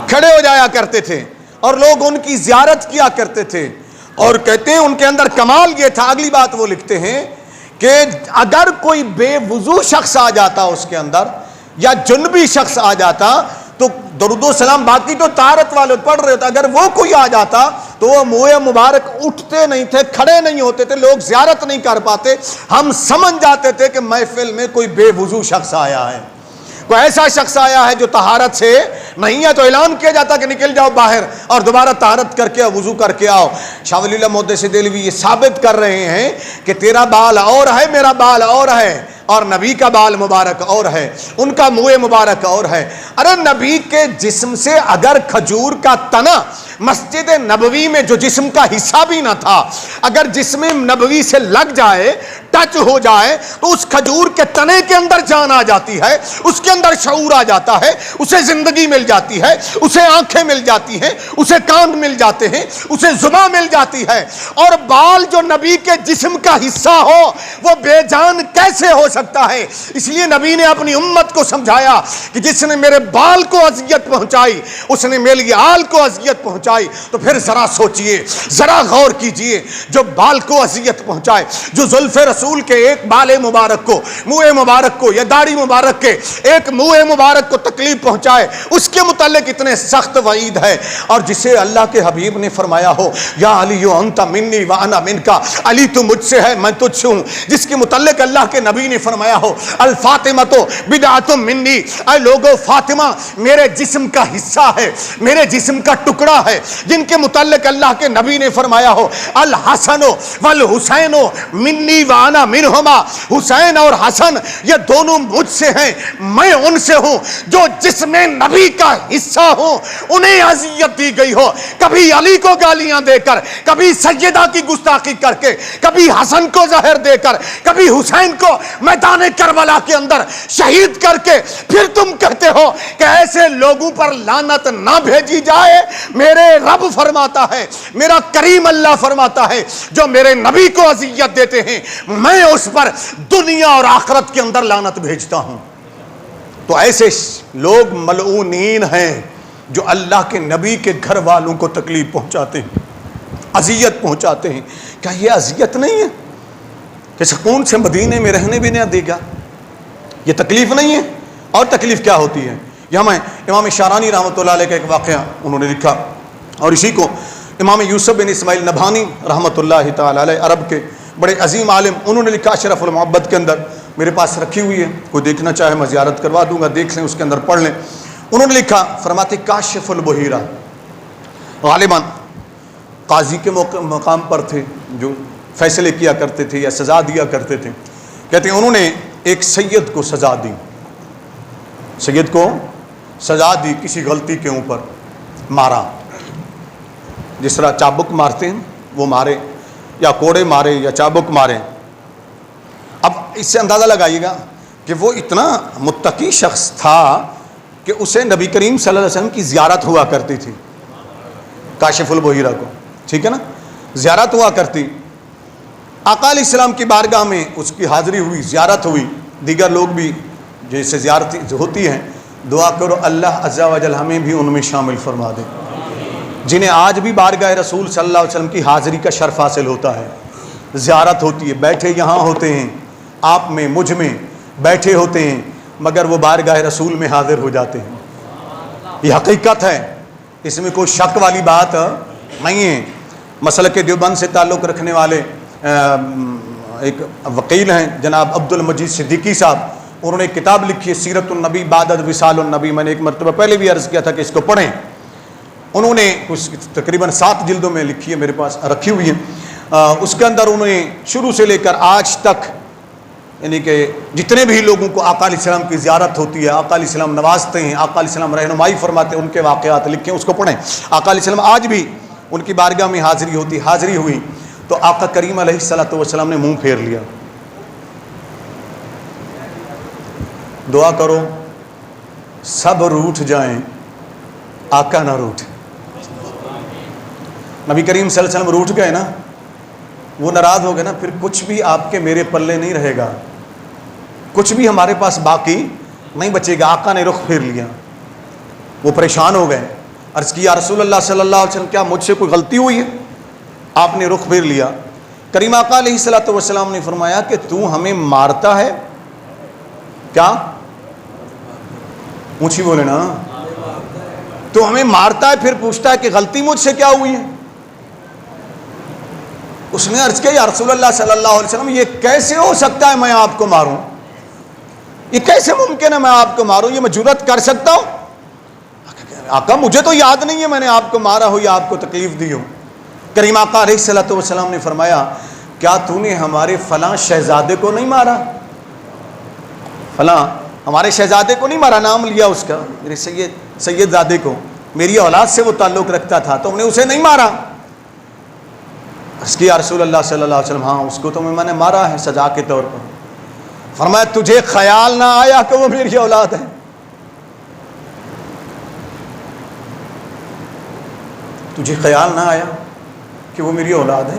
کھڑے ہو جایا کرتے تھے، اور لوگ ان کی زیارت کیا کرتے تھے۔ اور کہتے ہیں ان کے اندر کمال یہ تھا، اگلی بات وہ لکھتے ہیں کہ اگر کوئی بے وضو شخص آ جاتا اس کے اندر یا جنبی شخص آ جاتا تو درود و سلام باقی تو طہارت والے پڑھ رہے ہوتے، اگر وہ کوئی آ جاتا تو وہ منہ مبارک اٹھتے نہیں تھے، کھڑے نہیں ہوتے تھے، لوگ زیارت نہیں کر پاتے، ہم سمجھ جاتے تھے کہ محفل میں کوئی بے وضو شخص آیا ہے، کوئی ایسا شخص آیا ہے جو طہارت سے نہیں ہے، تو اعلان کیا جاتا کہ نکل جاؤ باہر اور دوبارہ طہارت کر کے وضو کر کے آؤ۔ شاہ ولی اللہ محدث دہلوی یہ ثابت کر رہے ہیں کہ تیرا بال اور ہے، میرا بال اور ہے، اور نبی کا بال مبارک اور ہے، ان کا منہ مبارک اور ہے۔ ارے نبی کے جسم سے اگر کھجور کا تنا مسجد نبوی میں جو جسم کا حصہ بھی نہ تھا، اگر جسم نبوی سے لگ جائے، ٹچ ہو جائے، تو اس کھجور کے تنے کے اندر جان آ جاتی ہے، اس کے اندر شعور آ جاتا ہے، اسے زندگی مل جاتی ہے، اسے آنکھیں مل جاتی ہیں، اسے کان مل جاتے ہیں، اسے زباں مل جاتی ہے۔ اور بال جو نبی کے جسم کا حصہ ہو وہ بے جان کیسے ہو سکتا ہے؟ اس لیے نبی نے اپنی امت کو سمجھایا کہ جس نے میرے بال کو اذیت پہنچائی اس نے میری آل کو اذیت پہنچائی۔ تو پھر ذرا سوچئے، ذرا غور کیجئے، جو بال کو اذیت پہنچائے، جو زلف رسول کے ایک بال مبارک کو، منہ مبارک کو یا داڑھی مبارک کے ایک منہ مبارک کو تکلیف پہنچائے، اس کے متعلق اتنے سخت وعید ہے۔ اور جسے اللہ کے حبیب نے فرمایا ہو یا علی انت منی وانا منکا، علی تو مجھ سے ہے میں تجھ سے ہوں، جس کے متعلق اللہ کے نبی نے فرمایا ہو الفاطمہ تو بدعت منی، اے لوگو فاطمہ میرے جسم کا حصہ ہے، میرے جسم کا ٹکڑا ہے، جن کے متعلق اللہ کے نبی نے فرمایا ہو الحسن والحسین منی وانا منہما، حسین اور حسن یہ دونوں مجھ سے ہیں، میں ان سے ہوں۔ جو جسم نبی کا حصہ ہوں انہیں اذیت دی گئی ہو، کبھی علی کو گالیاں دے کر، کبھی سیدہ کی گستاخی کر کے، کبھی حسن کو زہر دے کر، کبھی حسین کو میدان کربلا کے اندر شہید کر کے، پھر تم کہتے ہو کہ ایسے لوگوں پر لعنت نہ بھیجی جائے۔ میرے رب فرماتا ہے، میرا کریم اللہ فرماتا ہے جو میرے نبی کو اذیت دیتے ہیں میں اس پر دنیا اور آخرت کے اندر لعنت بھیجتا ہوں۔ تو ایسے لوگ ملعونین ہیں جو اللہ کے نبی کے گھر والوں کو تکلیف پہنچاتے ہیں، اذیت پہنچاتے ہیں۔ کیا یہ اذیت نہیں ہے کہ سکون سے مدینے میں رہنے بھی نہ دے گا؟ یہ تکلیف نہیں ہے؟ اور تکلیف کیا ہوتی ہے؟ یہاں میں امام شارانی رحمۃ اللہ علیہ کا ایک واقعہ انہوں نے لکھا، اور اسی کو امام یوسف بن اسماعیل نبھانی رحمۃ اللہ تعالی علیہ عرب کے بڑے عظیم عالم، انہوں نے لکھا اشرف المحبت کے اندر، میرے پاس رکھی ہوئی ہے، کوئی دیکھنا چاہے میں زیارت کروا دوں گا، دیکھ لیں، اس کے اندر پڑھ لیں۔ انہوں نے لکھا، فرماتے کاشف البحیرہ، غالباً قاضی کے مقام پر تھے جو فیصلے کیا کرتے تھے یا سزا دیا کرتے تھے، کہتے ہیں انہوں نے ایک سید کو سزا دی، سید کو سزا دی کسی غلطی کے اوپر، مارا، جس طرح چابک مارتے ہیں وہ مارے، یا کوڑے مارے یا چابک مارے۔ اب اس سے اندازہ لگائیے گا کہ وہ اتنا متقی شخص تھا کہ اسے نبی کریم صلی اللہ علیہ وسلم کی زیارت ہوا کرتی تھی، کاشف البحیرہ کو، ٹھیک ہے نا، زیارت ہوا کرتی، آقا علیہ السلام کی بارگاہ میں اس کی حاضری ہوئی، زیارت ہوئی، دیگر لوگ بھی جیسے زیارت ہوتی ہیں، دعا کرو اللہ عز و جل ہمیں بھی ان میں شامل فرما دے، جنہیں آج بھی بارگاہ رسول صلی اللہ علیہ وسلم کی حاضری کا شرف حاصل ہوتا ہے، زیارت ہوتی ہے، بیٹھے یہاں ہوتے ہیں، آپ میں مجھ میں بیٹھے ہوتے ہیں، مگر وہ بارگاہ رسول میں حاضر ہو جاتے ہیں۔ یہ حقیقت ہے، اس میں کوئی شک والی بات نہیں ہے۔ مسلک دیوبند سے تعلق رکھنے والے ایک وکیل ہیں جناب عبد المجید صدیقی صاحب، انہوں نے ایک کتاب لکھی ہے سیرت النبی بعد وصال النبی، میں نے ایک مرتبہ پہلے بھی عرض کیا تھا کہ اس کو پڑھیں، انہوں نے کچھ تقریباً 7 جلدوں میں لکھی ہے، میرے پاس رکھی ہوئی ہے۔ اس کے اندر انہوں نے شروع سے لے کر آج تک یعنی کہ جتنے بھی لوگوں کو آقا علیہ السلام کی زیارت ہوتی ہے، آقا علیہ السلام نوازتے ہیں، آقا علیہ السلام رہنمائی فرماتے ہیں، ان کے واقعات لکھے ہیں، اس کو پڑھیں۔ آقا علیہ السلام آج بھی ان کی بارگاہ میں حاضری ہوئی تو آقا کریم علیہ السلام نے منہ پھیر لیا، دعا کرو سب روٹھ جائیں آقا نہ روٹھ۔ نبی کریم صلی اللہ علیہ وسلم روٹھ گئے نا، وہ ناراض ہو گئے نا، پھر کچھ بھی آپ کے میرے پلے نہیں رہے گا، کچھ بھی ہمارے پاس باقی نہیں بچے گا۔ آقا نے رخ پھیر لیا، وہ پریشان ہو گئے، عرض کیا رسول اللہ صلی اللہ علیہ وسلم کیا مجھ سے کوئی غلطی ہوئی ہے؟ آپ نے رخ پھیر لیا۔ کریم آقا علیہ السلام نے فرمایا کہ تو ہمیں مارتا ہے کیا؟ اونچی بولے نا، تو ہمیں مارتا ہے پھر پوچھتا ہے کہ غلطی مجھ سے کیا ہوئی ہے؟ اس نے عرض کیا یا رسول اللہ صلی اللہ علیہ وسلم یہ کیسے ہو سکتا ہے میں آپ کو ماروں؟ یہ کیسے ممکن ہے میں آپ کو ماروں؟ یہ میں جرأت کر سکتا ہوں؟ آقا مجھے تو یاد نہیں ہے میں نے آپ کو مارا ہو یا آپ کو تکلیف دی ہو۔ کریم آقا علیہ السلام نے فرمایا کیا تو نے ہمارے فلاں شہزادے کو نہیں مارا؟ فلاں ہمارے شہزادے کو نہیں مارا، نام لیا اس کا، میرے سید زادے کو، میری اولاد سے وہ تعلق رکھتا تھا، تو ہم نے اسے نہیں مارا؟ اس کی یا رسول اللہ صلی اللہ علیہ وسلم ہاں اس کو تو میں نے مارا ہے سزا کے طور پر۔ فرمایا تجھے خیال نہ آیا کہ وہ میری اولاد ہے؟ تجھے خیال نہ آیا کہ وہ میری اولاد ہے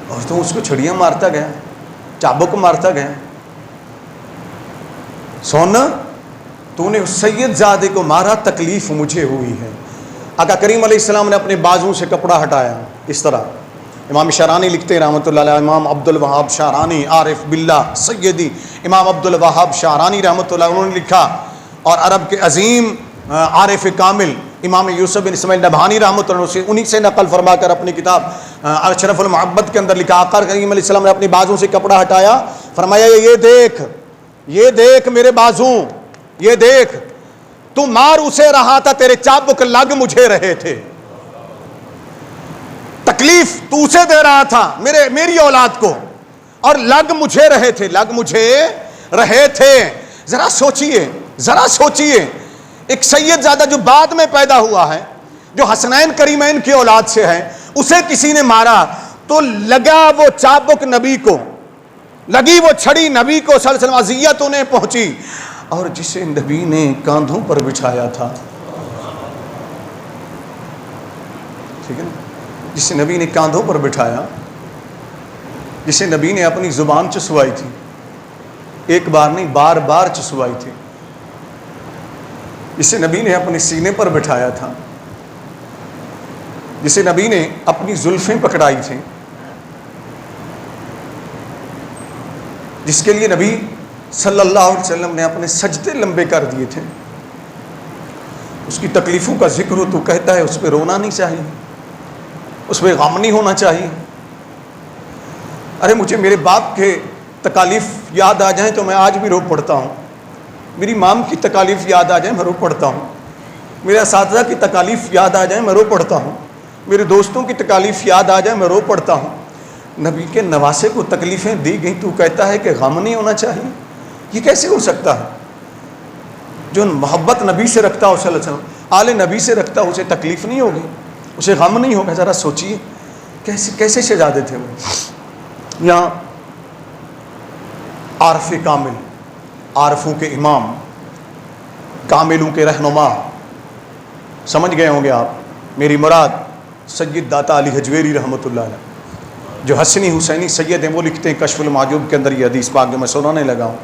اور تو اس کو چھڑیاں مارتا گیا، چابک مارتا گیا؟ سونا تو نے اس سید زادے کو مارا، تکلیف مجھے ہوئی ہے۔ آقا کریم علیہ السلام نے اپنے بازو سے کپڑا ہٹایا اس طرح۔ امام شارانی لکھتے ہیں رحمۃ اللہ علیہ، امام عبد الوہاب شارانی عارف باللہ سیدی امام عبد الوہاب شارانی رحمۃ اللہ، انہوں نے لکھا، اور عرب کے عظیم عارف کامل امام یوسف بن اسماعیل نبہانی رحمۃ اللہ سے انہی سے نقل فرما کر اپنی کتاب اشرف المحبت کے اندر لکھا، آقا کریم علیہ السلام نے اپنی بازو سے کپڑا ہٹایا، فرمایا یہ دیکھ میرے بازو، یہ دیکھ تو مار اسے رہا تھا، تیرے چابک لگ مجھے رہے تھے، تکلیف تو اسے دے رہا تھا میری اولاد کو، اور لگ مجھے رہے تھے۔ ذرا سوچئے ایک سید زادہ جو بعد میں پیدا ہوا ہے، جو حسنین کریمین کی اولاد سے ہے، اسے کسی نے مارا تو لگا وہ چابک نبی کو، لگی وہ چھڑی نبی کو صلی اللہ علیہ وسلم، اذیت انہیں پہنچی، اور جسے نبی نے کاندھوں پر بچھایا تھا، ٹھیک ہے نا، جسے نبی نے کاندھوں پر بٹھایا، جسے نبی نے اپنی زبان چسوائی تھی، ایک بار نہیں بار بار چسوائی تھی، جسے نبی نے اپنے سینے پر بٹھایا تھا، جسے نبی نے اپنی زلفیں پکڑائی تھیں، جس کے لیے نبی صلی اللہ علیہ وسلم نے اپنے سجدے لمبے کر دیے تھے، اس کی تکلیفوں کا ذکر ہو تو کہتا ہے اس پہ رونا نہیں چاہیے، اس پہ غم نہیں ہونا چاہیے۔ ارے مجھے میرے باپ کے تکالیف یاد آ جائیں تو میں آج بھی رو پڑتا ہوں، میری مام کی تکالیف یاد آ جائیں میں رو پڑتا ہوں، میرے اساتذہ کی تکالیف یاد آ جائیں میں رو پڑتا ہوں، میرے دوستوں کی تکالیف یاد آ جائیں میں رو پڑتا ہوں۔ نبی کے نواسے کو تکلیفیں دی گئیں تو کہتا ہے کہ غم نہیں ہونا چاہیے؟ یہ کیسے ہو سکتا ہے؟ جو محبت نبی سے رکھتا ہو صلی اللہ علیہ وسلم، آل نبی سے رکھتا ہو، اسے تکلیف نہیں ہوگی، اسے غم نہیں ہوگا؟ ذرا سوچیے کیسے شہزادے تھے وہ۔ یہاں عارف کامل، عارفوں کے امام، کاملوں کے رہنما، سمجھ گئے ہوں گے آپ، میری مراد سید داتا علی حجویری رحمۃ اللہ علیہ، جو حسنی حسینی سید ہیں، وہ لکھتے ہیں کشف المعجوب کے اندر یہ حدیث پاک جو میں سنانے لگا ہوں،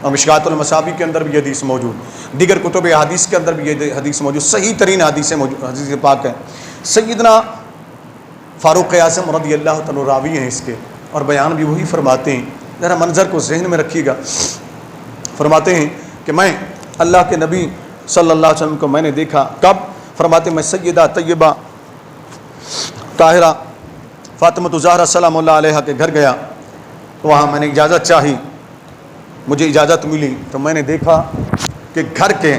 اور مشکات المصابیح کے اندر بھی یہ حدیث موجود، دیگر کتب حدیث کے اندر بھی یہ حدیث موجود، صحیح ترین حدیث پاک ہے۔ سیدنا فاروق اعظم رضی اللہ تعالیٰ راوی ہیں اس کے، اور بیان بھی وہی فرماتے ہیں، ذرا منظر کو ذہن میں رکھیے گا۔ فرماتے ہیں کہ میں اللہ کے نبی صلی اللہ علیہ وسلم کو میں نے دیکھا، کب؟ فرماتے میں سیدہ طیبہ طاہرہ فاطمہ زہرا سلام اللہ علیہ کے گھر گیا تو وہاں میں نے اجازت چاہی، مجھے اجازت ملی تو میں نے دیکھا کہ گھر کے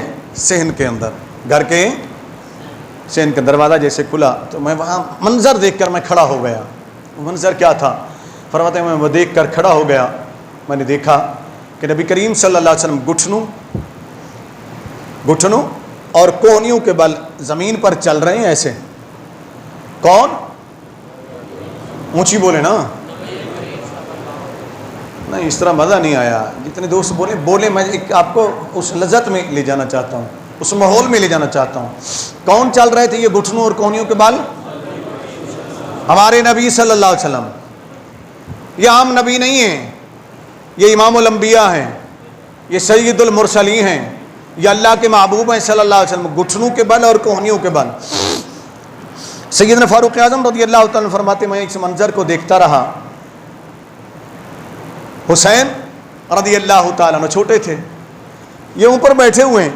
صحن کے دروازہ جیسے کھلا تو میں وہاں منظر دیکھ کر میں کھڑا ہو گیا. وہ منظر کیا تھا؟ فرماتے ہیں میں وہ دیکھ کر کھڑا ہو گیا. میں نے دیکھا کہ نبی کریم صلی اللہ علیہ وسلم گھٹنوں اور کوہنیوں کے بل زمین پر چل رہے ہیں ایسے. کون؟ اونچی بولے نا. نہیں اس طرح مزہ نہیں آیا. جتنے دوست بولے میں آپ کو اس لذت میں لے جانا چاہتا ہوں، اس ماحول میں لے جانا چاہتا ہوں. کون چل رہے تھے یہ گھٹنوں اور کوہنیوں کے بل؟ ہمارے نبی صلی اللہ علیہ وسلم. یہ عام نبی نہیں ہیں، یہ امام الانبیاء ہیں، یہ سید المرسلین ہیں، یہ اللہ کے محبوب ہیں صلی اللہ علیہ وسلم. گھٹنوں کے بل اور کوہنیوں کے بل. سیدنا فاروق اعظم رضی اللہ تعالیٰ عنہ فرماتے میں اس منظر کو دیکھتا رہا. حسین رضی اللہ تعالیٰ عنہ چھوٹے تھے، یہ اوپر بیٹھے ہوئے ہیں،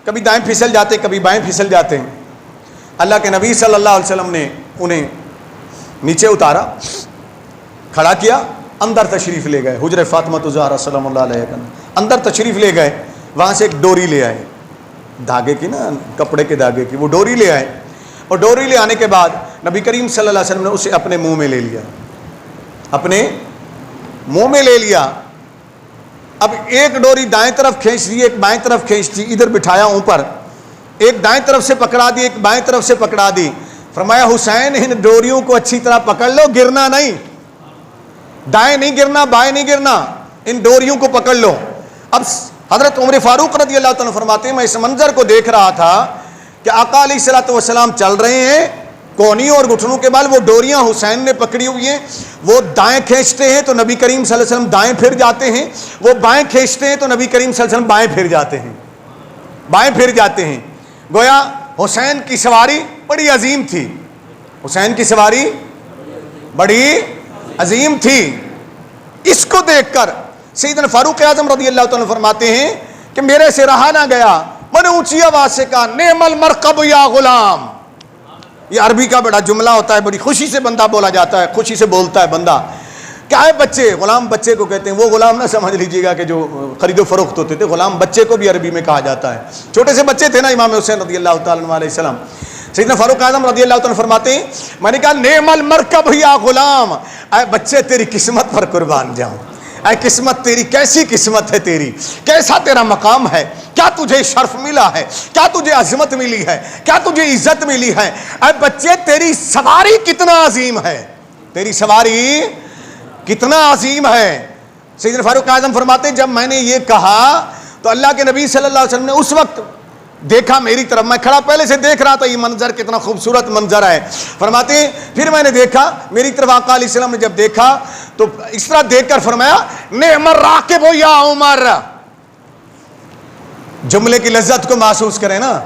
کبھی دائیں پھسل جاتے کبھی بائیں پھسل جاتے ہیں. اللہ کے نبی صلی اللہ علیہ وسلم نے انہیں نیچے اتارا، کھڑا کیا، اندر تشریف لے گئے. حجر فاطمہ زہرا سلام اللہ علیہ کا اندر تشریف لے گئے. وہاں سے ایک ڈوری لے آئے، دھاگے کی نا، کپڑے کے دھاگے کی. وہ ڈوری لے آئے اور ڈوری لے آنے کے بعد نبی کریم صلی اللہ علیہ وسلم نے اسے اپنے منہ میں لے لیا. اب ایک ڈوری دائیں طرف کھینچ دی، ایک بائیں طرف کھینچ دی، ادھر بٹھایا اوپر، ایک دائیں طرف سے پکڑا دی، ایک بائیں طرف سے پکڑا دی. فرمایا حسین ان ڈوریوں کو اچھی طرح پکڑ لو، گرنا نہیں، دائیں نہیں گرنا بائیں نہیں گرنا، ان ڈوریوں کو پکڑ لو. اب حضرت عمر فاروق رضی اللہ تعالیٰ فرماتے ہیں میں اس منظر کو دیکھ رہا تھا کہ آقا علیہ الصلوۃ والسلام چل رہے ہیں، کونیوں اور گھٹنوں کے بال وہ ڈوریاں حسین نے پکڑی ہوئی ہیں. وہ دائیں کھینچتے ہیں تو نبی کریم صلی اللہ علیہ وسلم دائیں پھر جاتے ہیں، وہ بائیں کھینچتے ہیں تو نبی کریم صلی اللہ علیہ وسلم بائیں پھر جاتے ہیں. گویا حسین کی سواری بڑی عظیم تھی، حسین کی سواری بڑی عظیم تھی. اس کو دیکھ کر سیدنا فاروق اعظم رضی اللہ تعالیٰ فرماتے ہیں کہ میرے سے رہا نہ گیا، میں نے اونچی آواز سے کہا نعم المرکب یا غلام. یہ عربی کا بڑا جملہ ہوتا ہے، بڑی خوشی سے بندہ بولا جاتا ہے، خوشی سے بولتا ہے بندہ. کیا ہے بچے، غلام بچے کو کہتے ہیں. وہ غلام نہ سمجھ لیجیے گا کہ جو خرید و فروخت ہوتے تھے، غلام بچے کو بھی عربی میں کہا جاتا ہے. چھوٹے سے بچے تھے نا امام حسین رضی اللہ تعالیٰ علیہ السلام. سیدنا فاروق اعظم رضی اللہ تعالیٰ فرماتے ہیں میں نے کہا نعم المرکب یا غلام، اے بچے تیری قسمت پر قربان جاؤں، اے قسمت تیری، کیسی قسمت ہے تیری، کیسا تیرا مقام ہے، کیا تجھے شرف ملا ہے، کیا تجھے عظمت ملی ہے، کیا تجھے عزت ملی ہے. اے بچے تیری سواری کتنا عظیم ہے، تیری سواری کتنا عظیم ہے. سیدنا فاروق اعظم فرماتے ہیں جب میں نے یہ کہا تو اللہ کے نبی صلی اللہ علیہ وسلم نے اس وقت دیکھا میری طرف، میں کھڑا پہلے سے دیکھ رہا تھا یہ منظر کتنا خوبصورت منظر ہے. فرماتے ہیں پھر میں نے دیکھا میری طرف، آقا علیہ السلام نے جب دیکھا تو اس طرح دیکھ کر فرمایا نعم الراکب یا عمر. جملے کی لذت کو محسوس کریں نا.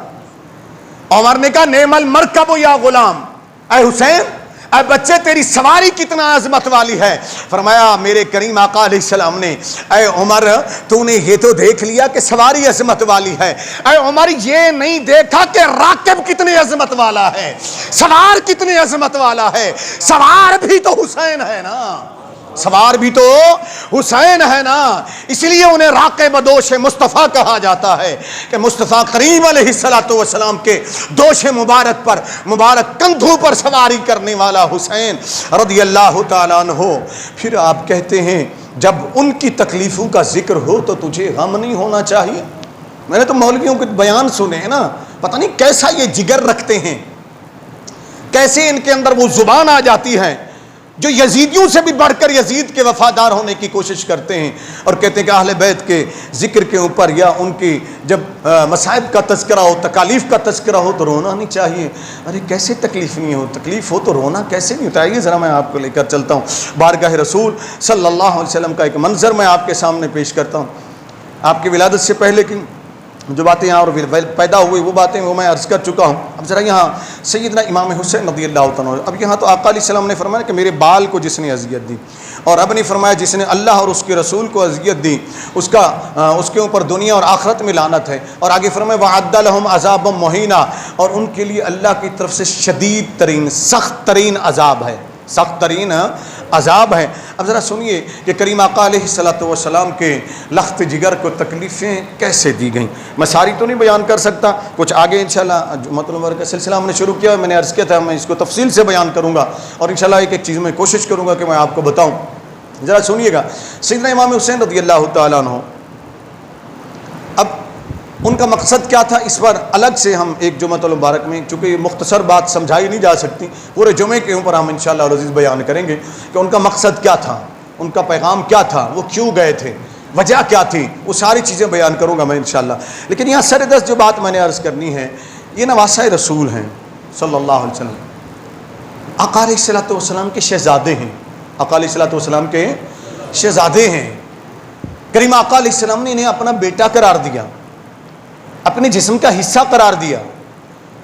عمر نے کہا نعم المرکب یا غلام، اے حسین، اے بچے تیری سواری کتنا عظمت والی ہے. فرمایا میرے کریم آقا علیہ السلام نے اے عمر تو نے یہ تو دیکھ لیا کہ سواری عظمت والی ہے، اے عمر یہ نہیں دیکھا کہ راکب کتنی عظمت والا ہے، سوار کتنی عظمت والا ہے. سوار بھی تو حسین ہے نا، سوار بھی تو حسین ہے نا. اس لیے انہیں راکب دوش مصطفیٰ کہا جاتا ہے کہ مصطفیٰ کریم علیہ السلام کے دوش مبارک پر، مبارک کندھوں پر سواری کرنے والا حسین رضی اللہ تعالیٰ عنہ. پھر آپ کہتے ہیں جب ان کی تکلیفوں کا ذکر ہو تو تجھے غم نہیں ہونا چاہیے. میں نے تو مولویوں کے بیان سنے ہیں نا، پتہ نہیں کیسا یہ جگر رکھتے ہیں، کیسے ان کے اندر وہ زبان آ جاتی ہے جو یزیدیوں سے بھی بڑھ کر یزید کے وفادار ہونے کی کوشش کرتے ہیں اور کہتے ہیں کہ اہل بیت کے ذکر کے اوپر یا ان کی جب مصائب کا تذکرہ ہو، تکالیف کا تذکرہ ہو تو رونا نہیں چاہیے. ارے کیسے تکلیف نہیں ہو، تکلیف ہو تو رونا کیسے نہیں ہوتا. آئیے ذرا میں آپ کو لے کر چلتا ہوں بارگاہ رسول صلی اللہ علیہ وسلم کا ایک منظر میں آپ کے سامنے پیش کرتا ہوں. آپ کی ولادت سے پہلے کی جو باتیں یہاں اور پیدا ہوئی وہ باتیں وہ میں عرض کر چکا ہوں. اب ذرا یہاں سیدنا امام حسین رضی اللہ عنہ، اب یہاں تو آقا علیہ السلام نے فرمایا کہ میرے بال کو جس نے اذیت دی اور رب نے فرمایا جس نے اللہ اور اس کے رسول کو اذیت دی اس کے اوپر دنیا اور آخرت میں لعنت ہے۔ اور آگے فرمایا وَأَعَدَّ لَهُمْ عَذَابًا مُهِينًا، اور ان کے لیے اللہ کی طرف سے شدید ترین سخت ترین عذاب ہے، سخت ترین عذاب ہے۔ اب ذرا سنیے کہ کریم آقا علیہ الصلوۃ والسلام کے لخت جگر کو تکلیفیں کیسے دی گئیں۔ میں ساری تو نہیں بیان کر سکتا، کچھ آگے انشاءاللہ جمعۃ المبارک کا سلسلہ ہم نے شروع کیا، میں نے عرض کیا تھا میں اس کو تفصیل سے بیان کروں گا، اور انشاءاللہ ایک ایک چیز میں کوشش کروں گا کہ میں آپ کو بتاؤں۔ ذرا سنیے گا، سیدنا امام حسین رضی اللہ تعالیٰ عنہ، اب ان کا مقصد کیا تھا اس پر الگ سے ہم ایک جمعۃ المبارک میں، چونکہ یہ مختصر بات سمجھائی نہیں جا سکتی، پورے جمعے کے اوپر ہم انشاءاللہ العزیز بیان کریں گے کہ ان کا مقصد کیا تھا، ان کا پیغام کیا تھا، وہ کیوں گئے تھے، وجہ کیا تھی، وہ ساری چیزیں بیان کروں گا میں انشاءاللہ۔ لیکن یہاں سر دست جو بات میں نے عرض کرنی ہے، یہ نواسہ رسول ہیں صلی اللہ علیہ وسلم، آقا علیہ الصلوۃ والسلام کے شہزادے ہیں، آقا علیہ الصلوۃ والسلام کے شہزادے ہیں۔ کریم آقا علیہ السلام نے انہیں اپنا بیٹا قرار دیا، اپنے جسم کا حصہ قرار دیا۔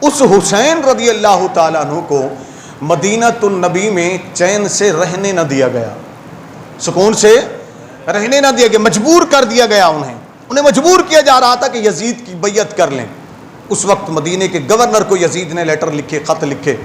اس حسین رضی اللہ تعالیٰ عنہ کو مدینۃ النبی میں چین سے رہنے نہ دیا گیا، سکون سے رہنے نہ دیا گیا، مجبور کر دیا گیا، انہیں مجبور کیا جا رہا تھا کہ یزید کی بیعت کر لیں۔ اس وقت مدینے کے گورنر کو یزید نے لیٹر لکھے، خط لکھے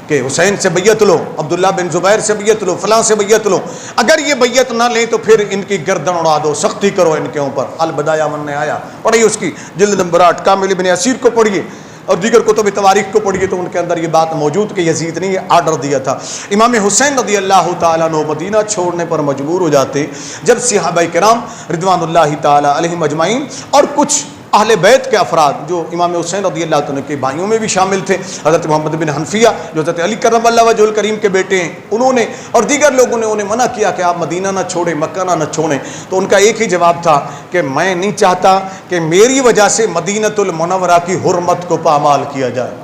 کہ حسین سے بیعت لو، عبداللہ بن زبیر سے بیعت لو، فلاں سے بیعت لو، اگر یہ بیعت نہ لیں تو پھر ان کی گردن اڑا دو، سختی کرو ان کے اوپر۔ البدایہ من آیا پڑھیے، اس کی جلد نمبر 8، کامل ابن اسیر کو پڑھیے اور دیگر کتب تواریخ کو پڑھیے، تو ان کے اندر یہ بات موجود کہ یزید نے یہ آرڈر دیا تھا۔ امام حسین رضی اللہ تعالیٰ عنہ مدینہ چھوڑنے پر مجبور ہو جاتے جب صحابہ کرام رضوان اللہ تعالیٰ علیہم اجمعین اور کچھ اہل بیت کے افراد جو امام حسین رضی اللہ عنہ کے بھائیوں میں بھی شامل تھے، حضرت محمد بن حنفیہ جو حضرت علی کرم اللہ وجہ الکریم کے بیٹے ہیں، انہوں نے اور دیگر لوگوں نے انہیں منع کیا کہ آپ مدینہ نہ چھوڑیں، مکہ نہ چھوڑیں، تو ان کا ایک ہی جواب تھا کہ میں نہیں چاہتا کہ میری وجہ سے مدینۃ المنورہ کی حرمت کو پامال کیا جائے،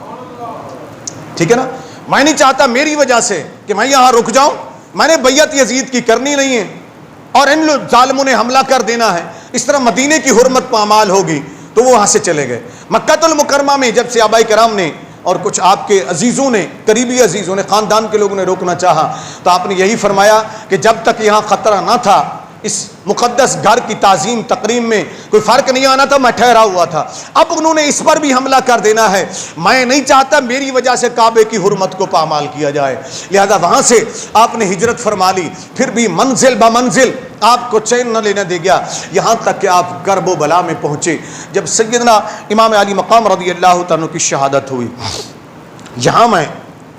ٹھیک ہے نا، میں نہیں چاہتا میری وجہ سے کہ میں یہاں رک جاؤں، میں نے بیعت یزید کی کرنی نہیں ہے اور ان ظالموں نے حملہ کر دینا ہے، اس طرح مدینے کی حرمت پامال ہوگی، تو وہ وہاں سے چلے گئے۔ مکہ المکرمہ میں جب صحابہ کرام نے اور کچھ آپ کے عزیزوں نے، قریبی عزیزوں نے، خاندان کے لوگوں نے روکنا چاہا تو آپ نے یہی فرمایا کہ جب تک یہاں خطرہ نہ تھا، اس مقدس گھر کی تعظیم تقریم میں کوئی فرق نہیں آنا تھا، میں ٹھہرا ہوا تھا، اب انہوں نے اس پر بھی حملہ کر دینا ہے، میں نہیں چاہتا میری وجہ سے کعبے کی حرمت کو پامال کیا جائے، لہذا وہاں سے آپ نے ہجرت فرما لی، پھر بھی منزل بمنزل آپ کو چین نہ لینے دے گیا، یہاں تک کہ آپ کرب و بلا میں پہنچے جب سیدنا امام علی مقام رضی اللہ تعالیٰ کی شہادت ہوئی۔ یہاں میں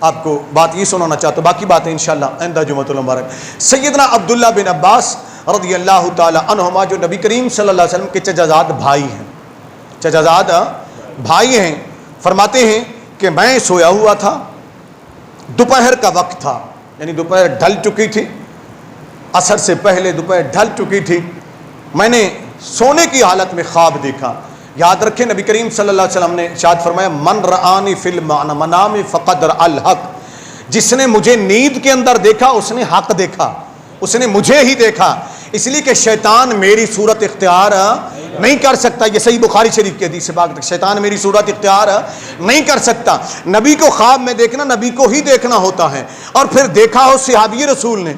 آپ کو بات یہ سنانا چاہتا ہوں، باقی باتیں انشاءاللہ آئندہ جمعۃ المبارک۔ سیدنا عبداللہ بن عباس رضی اللہ تعالی عنہما جو نبی کریم صلی اللہ علیہ وسلم کے چچازاد بھائی ہیں، چچازاد بھائی ہیں، فرماتے ہیں کہ میں سویا ہوا تھا، دوپہر کا وقت تھا، یعنی دوپہر ڈھل چکی تھی، عصر سے پہلے دوپہر ڈھل چکی تھی، میں نے سونے کی حالت میں خواب دیکھا۔ یاد رکھیں نبی کریم صلی اللہ علیہ وسلم نے ارشاد فرمایا من رآنی فی المنام فقد رأى الحق، جس نے مجھے نیند کے اندر دیکھا اس نے حق دیکھا، اس نے مجھے ہی دیکھا، اس لیے کہ شیطان میری صورت اختیار نہیں کر سکتا، یہ صحیح بخاری شریف کی حدیث سے پاک، شیطان میری صورت اختیار نہیں کر سکتا۔ نبی کو خواب میں دیکھنا نبی کو ہی دیکھنا ہوتا ہے، اور پھر دیکھا ہو صحابی رسول نے،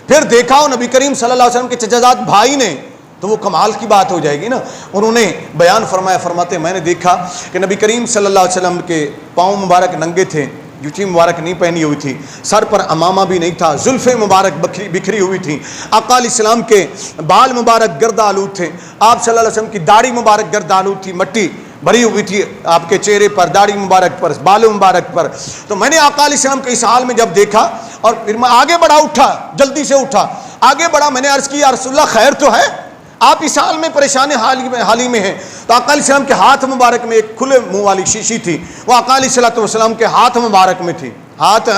پھر دیکھا ہو نبی کریم صلی اللہ علیہ وسلم کے چچازاد بھائی نے، تو وہ کمال کی بات ہو جائے گی نا۔ انہوں نے بیان فرمایا، فرماتے میں نے دیکھا کہ نبی کریم صلی اللہ علیہ وسلم کے پاؤں مبارک ننگے تھے، جوتی مبارک نہیں پہنی ہوئی تھی، سر پر امامہ بھی نہیں تھا، زلفیں مبارک بکھری ہوئی تھیں، آقا علیہ السلام کے بال مبارک گرد آلود تھے، آپ صلی اللہ علیہ وسلم کی داڑھی مبارک گرد آلود تھی، مٹی بھری ہوئی تھی آپ کے چہرے پر، داڑھی مبارک پر، بال مبارک پر۔ تو میں نے آقا علیہ السلام کے اس حال میں جب دیکھا اور پھر میں آگے بڑھا، اٹھا، جلدی سے اٹھا، آگے بڑھا، میں نے عرض کی یا رسول اللہ خیر تو ہے، آپ اس حال میں پریشان حالی میں ہیں؟ تو آقا علیہ السلام کے ہاتھ مبارک میں ایک کھلے منہ والی شیشی تھی، وہ آقا علیہ السلام کے ہاتھ مبارک میں تھی، ہاتھ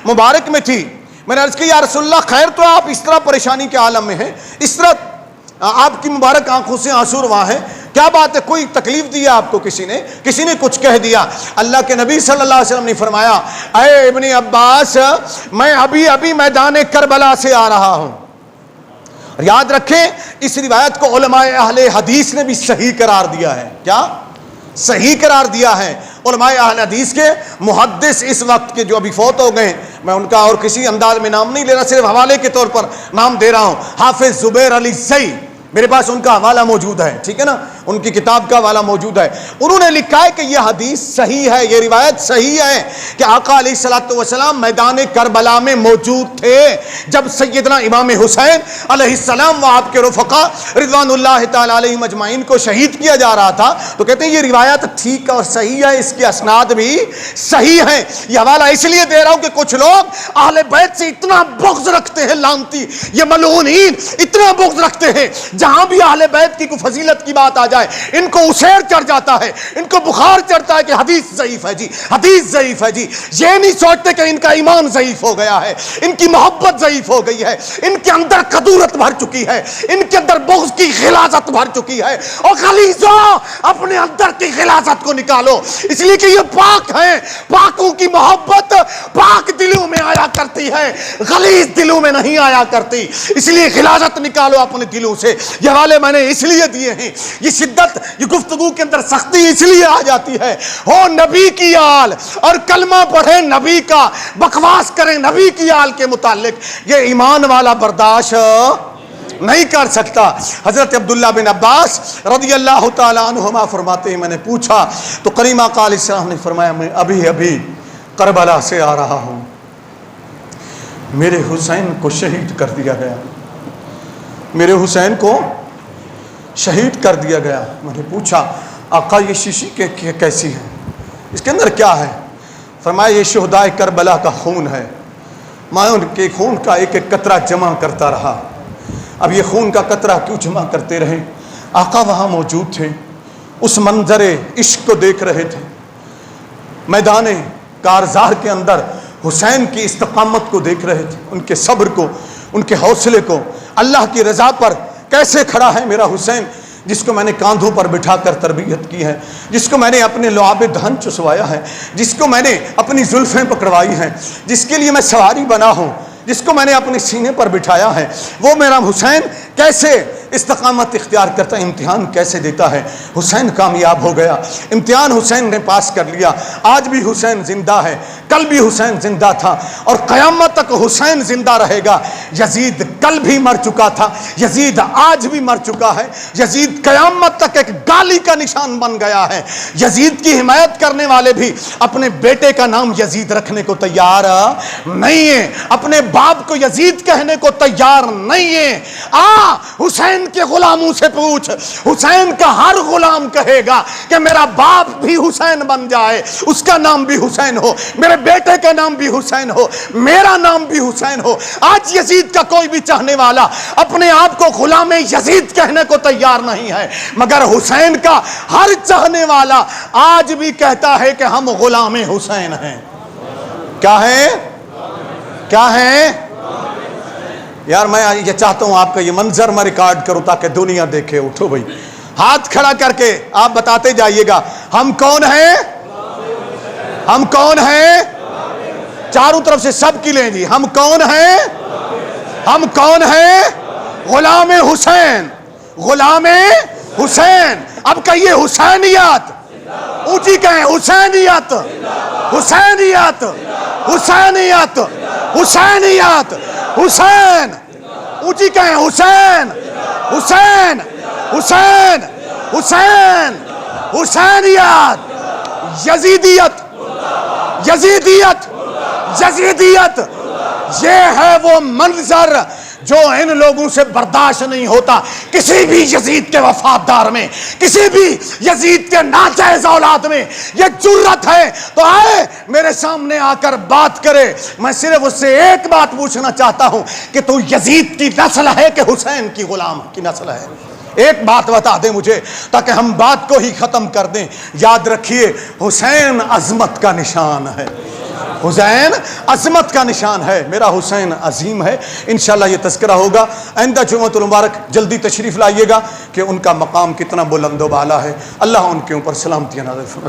مبارک میں تھی۔ میں نے عرض کی یا رسول اللہ خیر تو آپ اس طرح پریشانی کے عالم میں ہیں، اس طرح آپ کی مبارک آنکھوں سے آنسو رواں ہیں، کیا بات ہے، کوئی تکلیف دی ہے آپ کو کسی نے کچھ کہہ دیا؟ اللہ کے نبی صلی اللہ علیہ وسلم نے فرمایا اے ابن عباس، میں ابھی میدان کربلا سے آ رہا ہوں۔ یاد رکھیں اس روایت کو علماء اہل حدیث نے بھی صحیح قرار دیا ہے، کیا صحیح قرار دیا ہے۔ علماء اہل حدیث کے محدث اس وقت کے جو ابھی فوت ہو گئے ہیں، میں ان کا اور کسی انداز میں نام نہیں لے رہا، صرف حوالے کے طور پر نام دے رہا ہوں۔ حافظ زبیر علی زئی، میرے پاس ان کا حوالہ موجود ہے، ٹھیک ہے نا، ان کی کتاب کا حوالہ موجود ہے۔ انہوں نے لکھا ہے کہ یہ حدیث صحیح ہے، یہ روایت صحیح ہے کہ آقا علیہ الصلوۃ والسلام میدان کربلا میں موجود تھے جب سیدنا امام حسین علیہ السلام و آپ کے رفقا رضوان اللہ تعالی علیہم اجمعین کو شہید کیا جا رہا تھا۔ تو کہتے ہیں یہ روایت ٹھیک اور صحیح ہے، اس کے اسناد بھی صحیح ہیں۔ یہ حوالہ اس لیے دے رہا ہوں کہ کچھ لوگ اہل بیت سے اتنا بغض رکھتے ہیں، لعنتی یہ ملعونین اتنا بغض رکھتے ہیں، جہاں بھی اہل بیت کی کوئی فضیلت کی بات آ جائے ان کو اسیر چڑھ جاتا ہے، ان کو بخار چڑھتا ہے کہ حدیث ضعیف ہے جی، حدیث ضعیف ہے جی۔ یہ نہیں سوچتے کہ ان کا ایمان ضعیف ہو گیا ہے، ان کی محبت ضعیف ہو گئی ہے، ان کے اندر کدورت بھر چکی ہے، ان کے اندر بغض کی غلاظت بھر چکی ہے۔ اور غلیظوں، اپنے اندر کی غلاظت کو نکالو، اس لیے کہ یہ پاک ہیں، پاکوں کی محبت پاک دلوں میں آیا کرتی ہے، غلیظ دلوں میں نہیں آیا کرتی۔ اس لیے غلاظت نکالو اپنے دلوں سے۔ یہ حوالے میں نے اس لیے دیے ہیں، یہ شدت، یہ گفتگو کے اندر سختی اس لیے آ جاتی ہے، ہو نبی کی آل اور کلمہ پڑھیں نبی کا، بکواس کریں نبی کی آل کے متعلق، یہ ایمان والا برداشت نہیں کر سکتا۔ حضرت عبداللہ بن عباس رضی اللہ تعالیٰ عنہما فرماتے ہیں، میں نے پوچھا تو کریم آقا علیہ السلام نے فرمایا میں ابھی کربلا سے آ رہا ہوں، میرے حسین کو شہید کر دیا گیا، میرے حسین کو شہید کر دیا گیا۔ میں نے پوچھا آقا یہ شیشی کیسی ہے، اس کے اندر کیا ہے؟ فرمایا یہ شہدائے کربلا کا خون ہے، میں ان کے خون کا ایک ایک قطرہ جمع کرتا رہا۔ اب یہ خون کا قطرہ کیوں جمع کرتے رہے؟ آقا وہاں موجود تھے، اس منظر عشق کو دیکھ رہے تھے، میدان کارزار کے اندر حسین کی استقامت کو دیکھ رہے تھے، ان کے صبر کو، ان کے حوصلے کو، اللہ کی رضا پر کیسے کھڑا ہے میرا حسین، جس کو میں نے کاندھوں پر بٹھا کر تربیت کی ہے، جس کو میں نے اپنے لعاب دہن چسوایا ہے، جس کو میں نے اپنی زلفیں پکڑوائی ہیں، جس کے لیے میں سواری بنا ہوں، جس کو میں نے اپنے سینے پر بٹھایا ہے، وہ میرا حسین کیسے استقامت اختیار کرتا ہے، امتحان کیسے دیتا ہے۔ حسین کامیاب ہو گیا، امتحان حسین نے پاس کر لیا۔ آج بھی حسین زندہ ہے، کل بھی حسین زندہ تھا اور قیامت تک حسین زندہ رہے گا۔ یزید کل بھی مر چکا تھا، یزید آج بھی مر چکا ہے، یزید قیامت تک ایک گالی کا نشان بن گیا ہے۔ یزید کی حمایت کرنے والے بھی اپنے بیٹے کا نام یزید رکھنے کو تیار نہیں ہیں، اپنے باپ کو یزید کہنے کو تیار نہیں ہیں۔ حسین کے غلاموں سے پوچھ، حسین کا ہر غلام کہے گا کہ میرا باپ بھی حسین بن جائے، اس کا نام بھی حسین ہو، میرے بیٹے کا نام بھی حسین ہو، میرا نام بھی حسین ہو۔ آج یزید کا کوئی بھی چاہنے والا اپنے آپ کو غلام یزید کہنے کو تیار نہیں ہے، مگر حسین کا ہر چاہنے والا آج بھی کہتا ہے کہ ہم غلام حسین ہیں۔ کیا ہیں؟ کیا ہیں؟ یار میں یہ چاہتا ہوں آپ کا یہ منظر میں ریکارڈ کروں تاکہ دنیا دیکھے۔ اٹھو بھائی، ہاتھ کھڑا کر کے آپ بتاتے جائیے گا ہم کون ہیں، ہم کون ہیں، چاروں طرف سے سب کی لیں جی، ہم کون ہیں، ہم کون ہیں، غلام حسین، غلام حسین۔ اب کہیے حسینیت، اونچی کہیں حسینیت، حسینیت، حسینیت، حسینیت، حسین، اونچی کہیں حسین، حسین، حسین، حسین، حسینیت، یزیدیت، یزیدیت، یزیدیت۔ یہ ہے وہ منظر جو ان لوگوں سے برداشت نہیں ہوتا، کسی بھی یزید کے وفادار میں، کسی بھی یزید کے ناجائز اولاد میں یہ جرت ہے تو آئے میرے سامنے آ کر بات کرے۔ میں صرف اس سے ایک بات پوچھنا چاہتا ہوں کہ تو یزید کی نسل ہے کہ حسین کی غلام کی نسل ہے؟ ایک بات بتا دیں مجھے تاکہ ہم بات کو ہی ختم کر دیں۔ یاد رکھیے حسین عظمت کا نشان ہے، حسین عظمت کا نشان ہے، میرا حسین عظیم ہے۔ انشاءاللہ یہ تذکرہ ہوگا آئندہ جمعۃ المبارک، جلدی تشریف لائیے گا کہ ان کا مقام کتنا بلند و بالا ہے۔ اللہ ان کے اوپر سلامتیاں نازل فرمائے۔